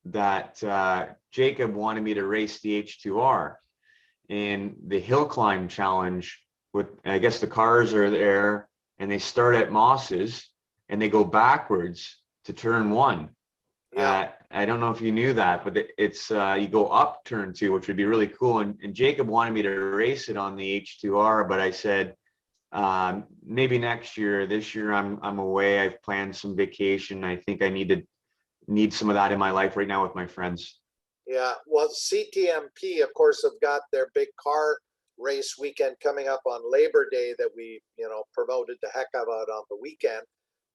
Speaker 3: that Jacob wanted me to race the H2R in the hill climb challenge. With, I guess the cars are there and they start at Moss's and they go backwards to turn 1. Yeah. I don't know if you knew that, but it's you go up turn 2, which would be really cool. And Jacob wanted me to race it on the H2R, but I said, maybe next year. This year I'm away. I've planned some vacation. I think I need some of that in my life right now with my friends.
Speaker 1: Yeah, well, CTMP, of course, have got their big car race weekend coming up on Labor Day that we, you know, promoted the heck of it on the weekend.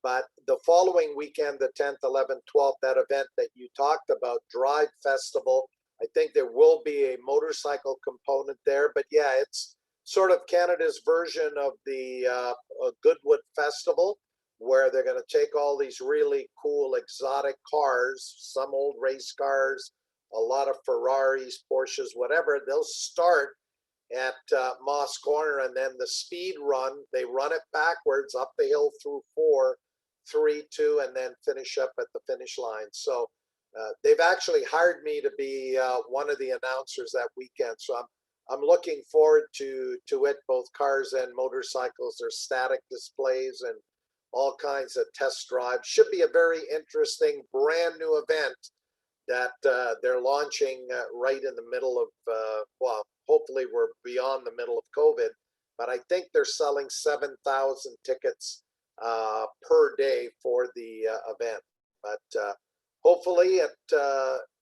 Speaker 1: But the following weekend, the 10th, 11th, 12th, that event that you talked about, Drive Festival, I think there will be a motorcycle component there. But yeah, it's sort of Canada's version of the Goodwood Festival, where they're going to take all these really cool exotic cars, some old race cars, a lot of Ferraris, Porsches, whatever. They'll start at Moss Corner, and then the speed run, they run it backwards up the hill through 4, 3, 2, and then finish up at the finish line. So they've actually hired me to be one of the announcers that weekend. So I'm looking forward to it, both cars and motorcycles. There's static displays and all kinds of test drives. Should be a very interesting brand new event that they're launching right in the middle of, well, hopefully we're beyond the middle of COVID, but I think they're selling 7,000 tickets per day for the event. But hopefully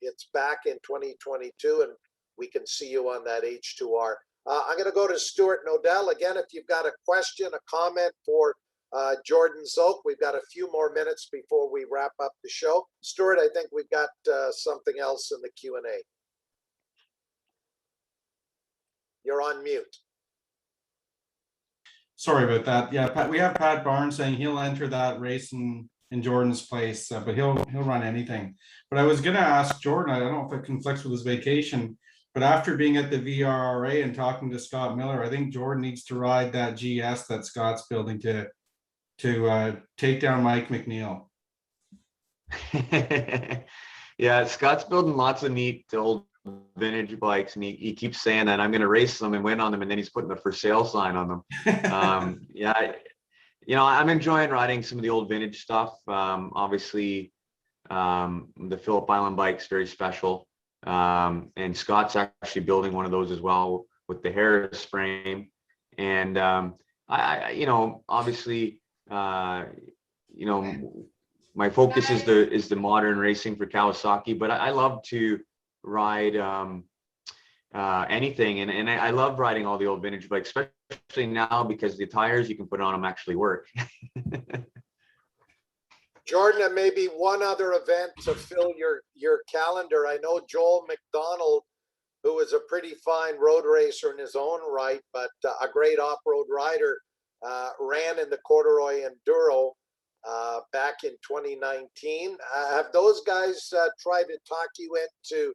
Speaker 1: it's back in 2022 and we can see you on that H2R. I'm going to go to Stuart Nodell. Again, if you've got a question, a comment for Jordan Szoke, we've got a few more minutes before we wrap up the show. Stuart, I think we've got something else in the Q&A. You're on mute.
Speaker 2: Sorry about that. Yeah, Pat, we have Pat Barnes saying he'll enter that race in Jordan's place, but he'll run anything. But I was going to ask Jordan, I don't know if it conflicts with his vacation, but after being at the VRRA and talking to Scott Miller, I think Jordan needs to ride that GS that Scott's building to take down Mike McNeil.
Speaker 3: Yeah, Scott's building lots of neat old vintage bikes, and he keeps saying that I'm going to race them and win on them, and then he's putting the for sale sign on them. Yeah, I'm enjoying riding some of the old vintage stuff. Obviously, the Phillip Island bike's very special, and Scott's actually building one of those as well with the Harris frame. And obviously, my focus is the modern racing for Kawasaki, but I love to ride anything, and I love riding all the old vintage bikes, especially now because the tires you can put on them actually work.
Speaker 1: Jordan, and maybe one other event to fill your calendar. I know Joel McDonald, who is a pretty fine road racer in his own right, but a great off-road rider, ran in the Corduroy Enduro back in 2019. Have those guys tried to talk you into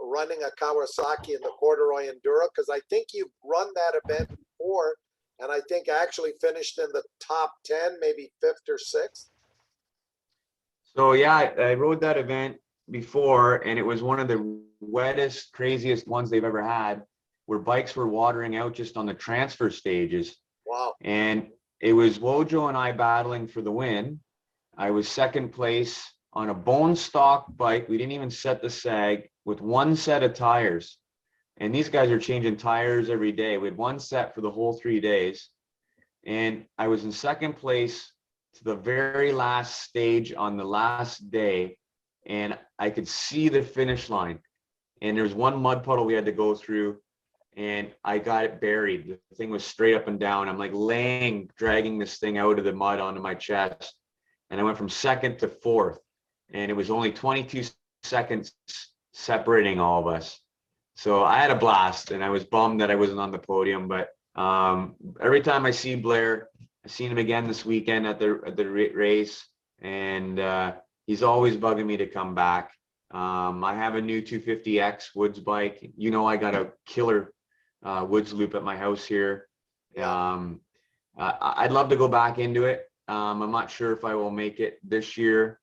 Speaker 1: running a Kawasaki in the Corduroy Enduro? Because I think you've run that event before, and I think actually finished in the top 10, maybe 5th or 6th.
Speaker 3: So yeah, I rode that event before, and it was one of the wettest, craziest ones they've ever had, where bikes were watering out just on the transfer stages.
Speaker 1: Wow.
Speaker 3: And it was Wojo and I battling for the win. I was second place on a bone stock bike. We didn't even set the sag with one set of tires. And these guys are changing tires every day. We had one set for the whole 3 days. And I was in second place to the very last stage on the last day. And I could see the finish line. And there's one mud puddle we had to go through. And I got it buried. The thing was straight up and down. I'm like dragging this thing out of the mud onto my chest. And I went from second to 4th. And it was only 22 seconds separating all of us. So I had a blast, and I was bummed that I wasn't on the podium. But every time I see Blair, I've seen him again this weekend at the race, and he's always bugging me to come back. I have a new 250X Woods bike. I got a killer Woods loop at my house here. I'd love to go back into it. I'm not sure if I will make it this year.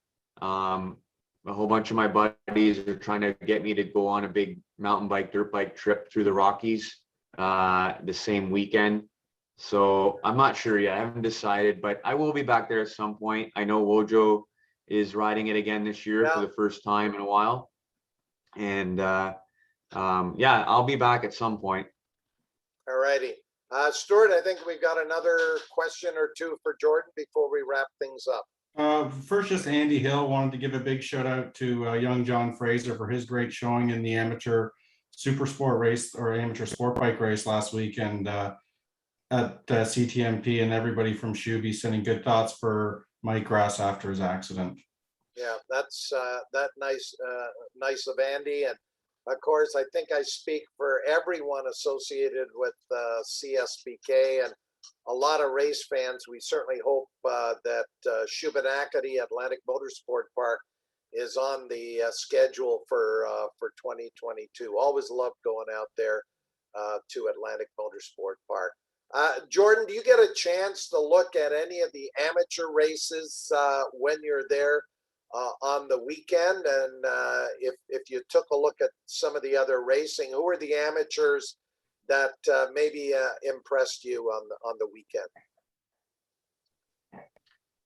Speaker 3: A whole bunch of my buddies are trying to get me to go on a big mountain bike, dirt bike trip through the Rockies the same weekend. So I'm not sure yet. I haven't decided, but I will be back there at some point. I know Wojo is riding it again this year for the first time in a while. And I'll be back at some point.
Speaker 1: All righty. Stuart, I think we've got another question or two for Jordan before we wrap things up.
Speaker 2: First, just Andy Hill wanted to give a big shout out to young John Fraser for his great showing in the amateur super sport race or amateur sport bike race last weekend at CTMP, and everybody from Shuby sending good thoughts for Mike Grass after his accident. Yeah,
Speaker 1: that's nice of Andy. And of course, I think I speak for everyone associated with CSBK and a lot of race fans. We certainly hope that Shubenacadie Atlantic Motorsport Park is on the schedule for 2022. Always love going out there to Atlantic Motorsport Park. Jordan, do you get a chance to look at any of the amateur races when you're there on the weekend? And if you took a look at some of the other racing, who are the amateurs that maybe impressed you on the weekend?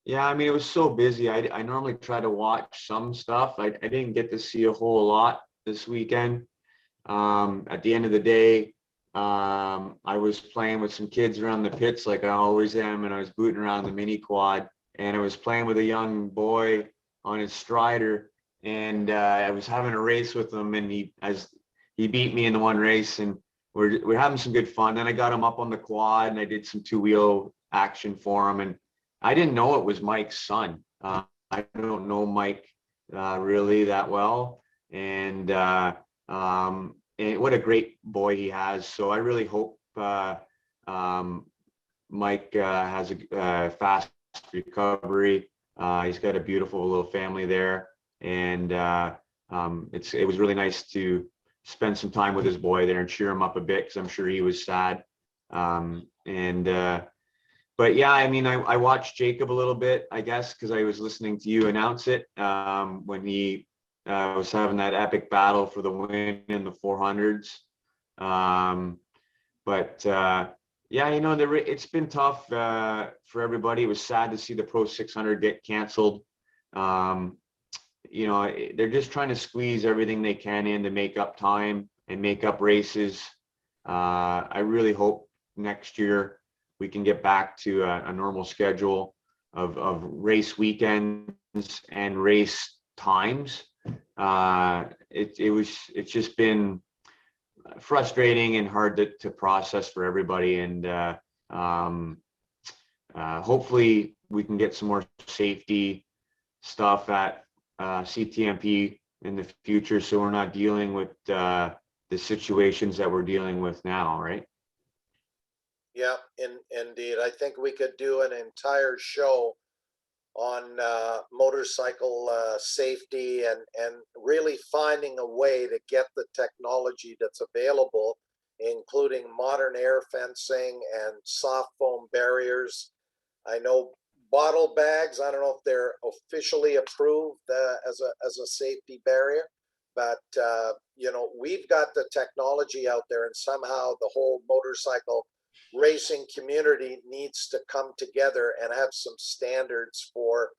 Speaker 3: Yeah, I mean, it was so busy. I normally try to watch some stuff. I didn't get to see a whole lot this weekend. At the end of the day, I was playing with some kids around the pits like I always am, and I was booting around the mini quad, and I was playing with a young boy on his strider, and I was having a race with him, and he beat me in the one race, and we're having some good fun. Then I got him up on the quad, and I did some two-wheel action for him, and I didn't know it was Mike's son. I don't know Mike really that well, and what a great boy he has. So I really hope Mike has a fast recovery. He's got a beautiful little family there, and it was really nice to spend some time with his boy there and cheer him up a bit because I'm sure he was sad. But yeah, I mean, I watched Jacob a little bit, I guess, because I was listening to you announce it when he was having that epic battle for the win in the 400s. But yeah, you know, it's been tough for everybody. It was sad to see the Pro 600 get canceled. You know, they're just trying to squeeze everything they can in to make up time and make up races. I really hope next year we can get back to a normal schedule of race weekends and race times. It's just been frustrating and hard to process for everybody, and hopefully we can get some more safety stuff at CTMP in the future, so we're not dealing with the situations that we're dealing with now, right?
Speaker 1: Yeah, indeed. I think we could do an entire show on motorcycle safety and really finding a way to get the technology that's available, including modern air fencing and soft foam barriers. I know bottle bags, I don't know if they're officially approved as a safety barrier, but you know, we've got the technology out there, and somehow the whole motorcycle racing community needs to come together and have some standards for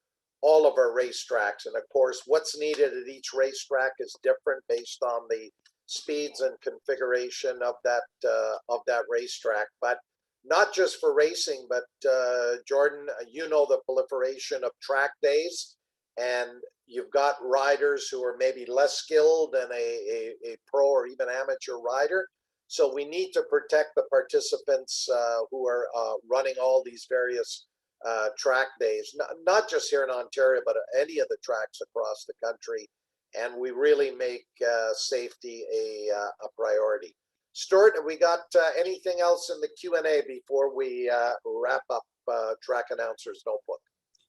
Speaker 1: all of our racetracks. And of course, what's needed at each racetrack is different based on the speeds and configuration of that racetrack. But not just for racing, but Jordan, you know the proliferation of track days, and you've got riders who are maybe less skilled than a pro or even amateur rider. So we need to protect the participants who are running all these various track days, not just here in Ontario, but any of the tracks across the country. And we really make safety a priority. Stuart, have we got anything else in the Q&A before we wrap up Track Announcer's Notebook?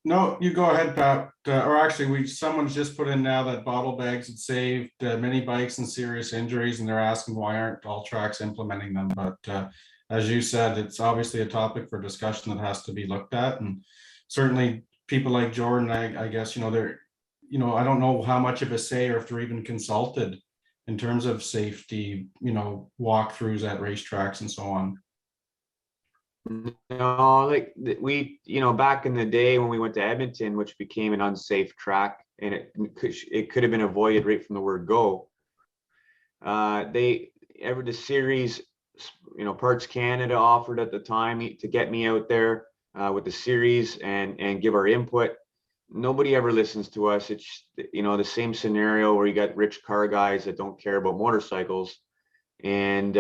Speaker 2: No, you go ahead, Pat. Or actually, someone's just put in now that bottle bags had saved many bikes and serious injuries, and they're asking why aren't all tracks implementing them. But as you said, it's obviously a topic for discussion that has to be looked at, and certainly people like Jordan, I guess, you know, they're, you know, I don't know how much of a say or if they're even consulted in terms of safety, you know, walkthroughs at racetracks and so on.
Speaker 3: No, like we, you know, back in the day when we went to Edmonton, which became an unsafe track, and it could have been avoided right from the word go. The series, you know, Parts Canada offered at the time to get me out there with the series and give our input. Nobody ever listens to us. It's, you know, the same scenario where you got rich car guys that don't care about motorcycles, and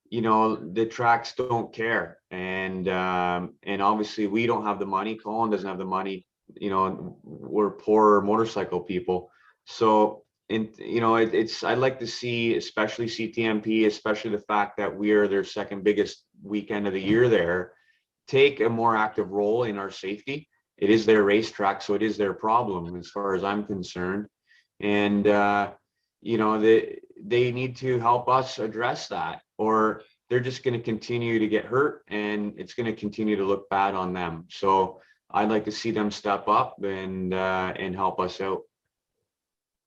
Speaker 3: you know, the tracks don't care, and obviously we don't have the money. Colin doesn't have the money. You know, we're poor motorcycle people, so you know, I'd like to see, especially CTMP, especially the fact that we are their second biggest weekend of the year there, take a more active role in our safety. It is their racetrack, so it is their problem as far as I'm concerned, and you know, they need to help us address that, or they're just going to continue to get hurt and it's going to continue to look bad on them. So I'd like to see them step up and help us out.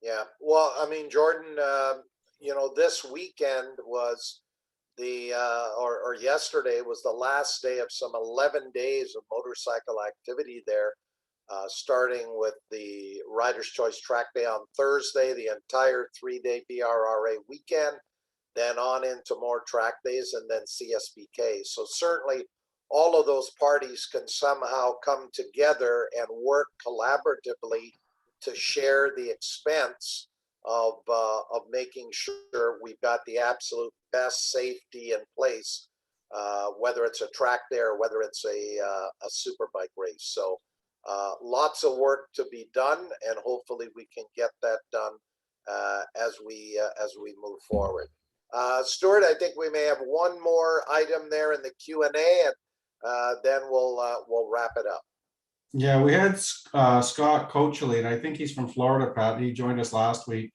Speaker 1: Yeah, well, I mean, Jordan, you know, this weekend was or yesterday was the last day of some 11 days of motorcycle activity there, starting with the Riders' Choice Track Day on Thursday, the entire 3-day BRRA weekend, then on into more track days, and then CSBK. So certainly all of those parties can somehow come together and work collaboratively to share the expense of making sure we've got the absolute best safety in place, whether it's a track day or whether it's a superbike race. So lots of work to be done, and hopefully we can get that done as we move forward. Stuart, I think we may have one more item there in the Q&A, and then we'll wrap it up.
Speaker 2: Yeah, we had Scott Coachley, and I think he's from Florida, Pat. He joined us last week.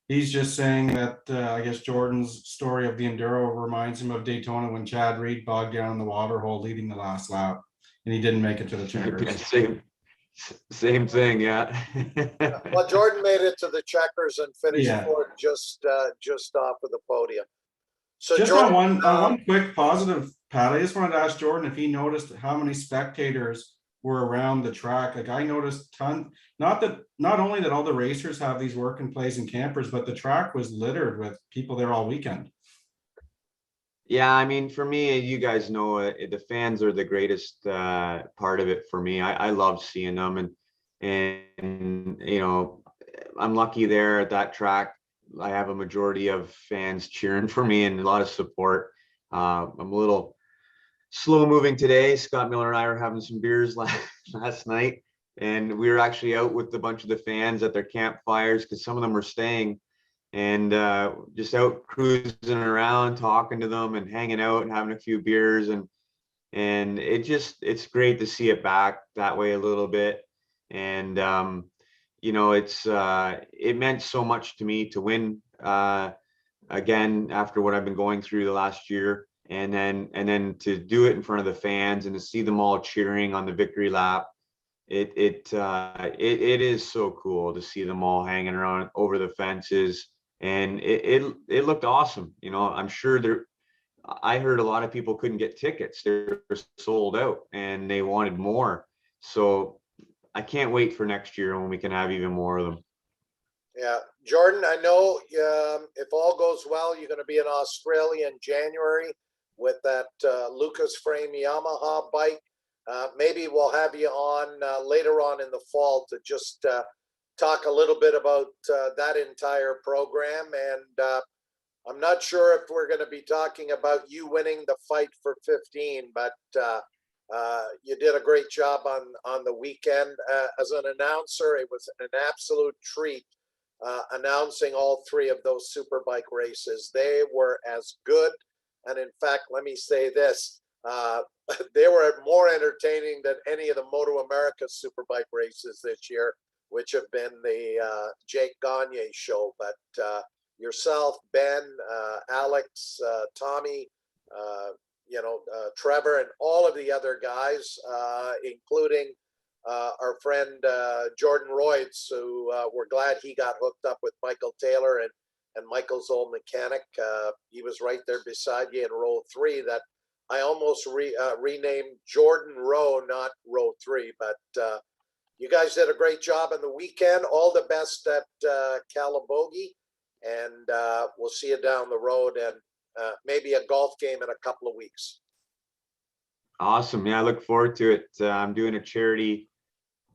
Speaker 2: He's just saying that I guess Jordan's story of the Enduro reminds him of Daytona when Chad Reed bogged down in the water hole leading the last lap, and he didn't make it to the checkers.
Speaker 3: Same thing, yeah.
Speaker 1: Well, Jordan made it to the checkers and finished
Speaker 2: Yeah.
Speaker 1: fourth, just off of the podium. So
Speaker 2: Just
Speaker 1: Jordan,
Speaker 2: on one quick positive, Pat, I just wanted to ask Jordan if he noticed how many spectators were around the track. Like I noticed not only that all the racers have these working plays and campers, but the track was littered with people there all weekend.
Speaker 3: Yeah, I mean, for me, you guys know the fans are the greatest part of it for me. I love seeing them, and you know, I'm lucky there at that track. I have a majority of fans cheering for me and a lot of support. I'm a little slow moving today. Scott Miller and I were having some beers last night, and we were actually out with a bunch of the fans at their campfires because some of them were staying, and just out cruising around, talking to them and hanging out and having a few beers, and it's great to see it back that way a little bit. And you know, it meant so much to me to win again after what I've been going through the last year. And then to do it in front of the fans and to see them all cheering on the victory lap, it is so cool to see them all hanging around over the fences, and it looked awesome. You know, I'm sure I heard a lot of people couldn't get tickets; they were sold out, and they wanted more. So I can't wait for next year when we can have even more of them.
Speaker 1: Yeah, Jordan, I know if all goes well, you're going to be in Australia in January with that Lucas Frame Yamaha bike. Maybe we'll have you on later on in the fall to just talk a little bit about that entire program. And I'm not sure if we're going to be talking about you winning the fight for 15, but you did a great job on the weekend. As an announcer, it was an absolute treat announcing all three of those Superbike races. They were as good. And in fact, let me say this, they were more entertaining than any of the Moto America Superbike races this year, which have been the Jake Gagne show. But yourself, Ben, Alex, Tommy, Trevor, and all of the other guys, including our friend Jordan Royds, who we're glad he got hooked up with Michael Taylor and Michael's old mechanic. He was right there beside you in row 3 that I almost renamed Jordan Row, not row 3. But you guys did a great job on the weekend. All the best at Calabogie, and we'll see you down the road, and maybe a golf game in a couple of weeks.
Speaker 3: Awesome. Yeah, I look forward to it. I'm doing a charity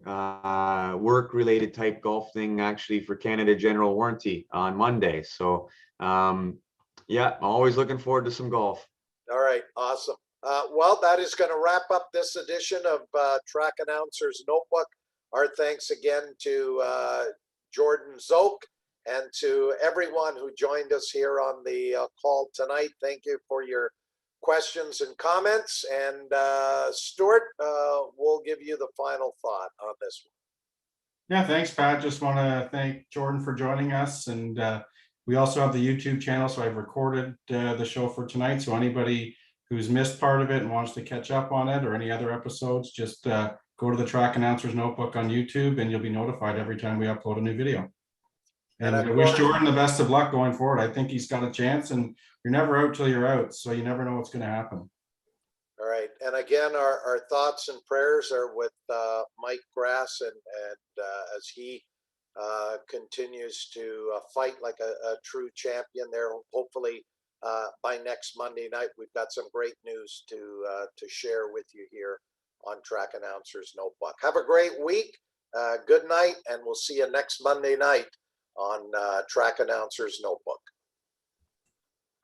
Speaker 3: work related type golf thing actually for Canada General Warranty on Monday. So yeah, I'm always looking forward to some golf.
Speaker 1: All right, awesome. Well, that is going to wrap up this edition of Track Announcer's Notebook. Our thanks again to Jordan Szoke and to everyone who joined us here on the call tonight. Thank you for your questions and comments. And Stuart, we'll give you the final thought on this one.
Speaker 2: Yeah, thanks, Pat. Just want to thank Jordan for joining us. And we also have the YouTube channel, so I've recorded the show for tonight. So anybody who's missed part of it and wants to catch up on it or any other episodes, just go to the Track Announcer's Notebook on YouTube and you'll be notified every time we upload a new video. And
Speaker 1: of
Speaker 2: I wish
Speaker 1: course-
Speaker 2: Jordan the best of luck going forward. I think he's got a chance, and you're never out till you're out. So you never know what's going to happen.
Speaker 1: All right. And again, our thoughts and prayers are with Mike Grass and as he continues to fight like a true champion there. Hopefully by next Monday night, we've got some great news to share with you here on Track Announcers Notebook. Have a great week. Good night, and we'll see you next Monday night on Track Announcers Notebook.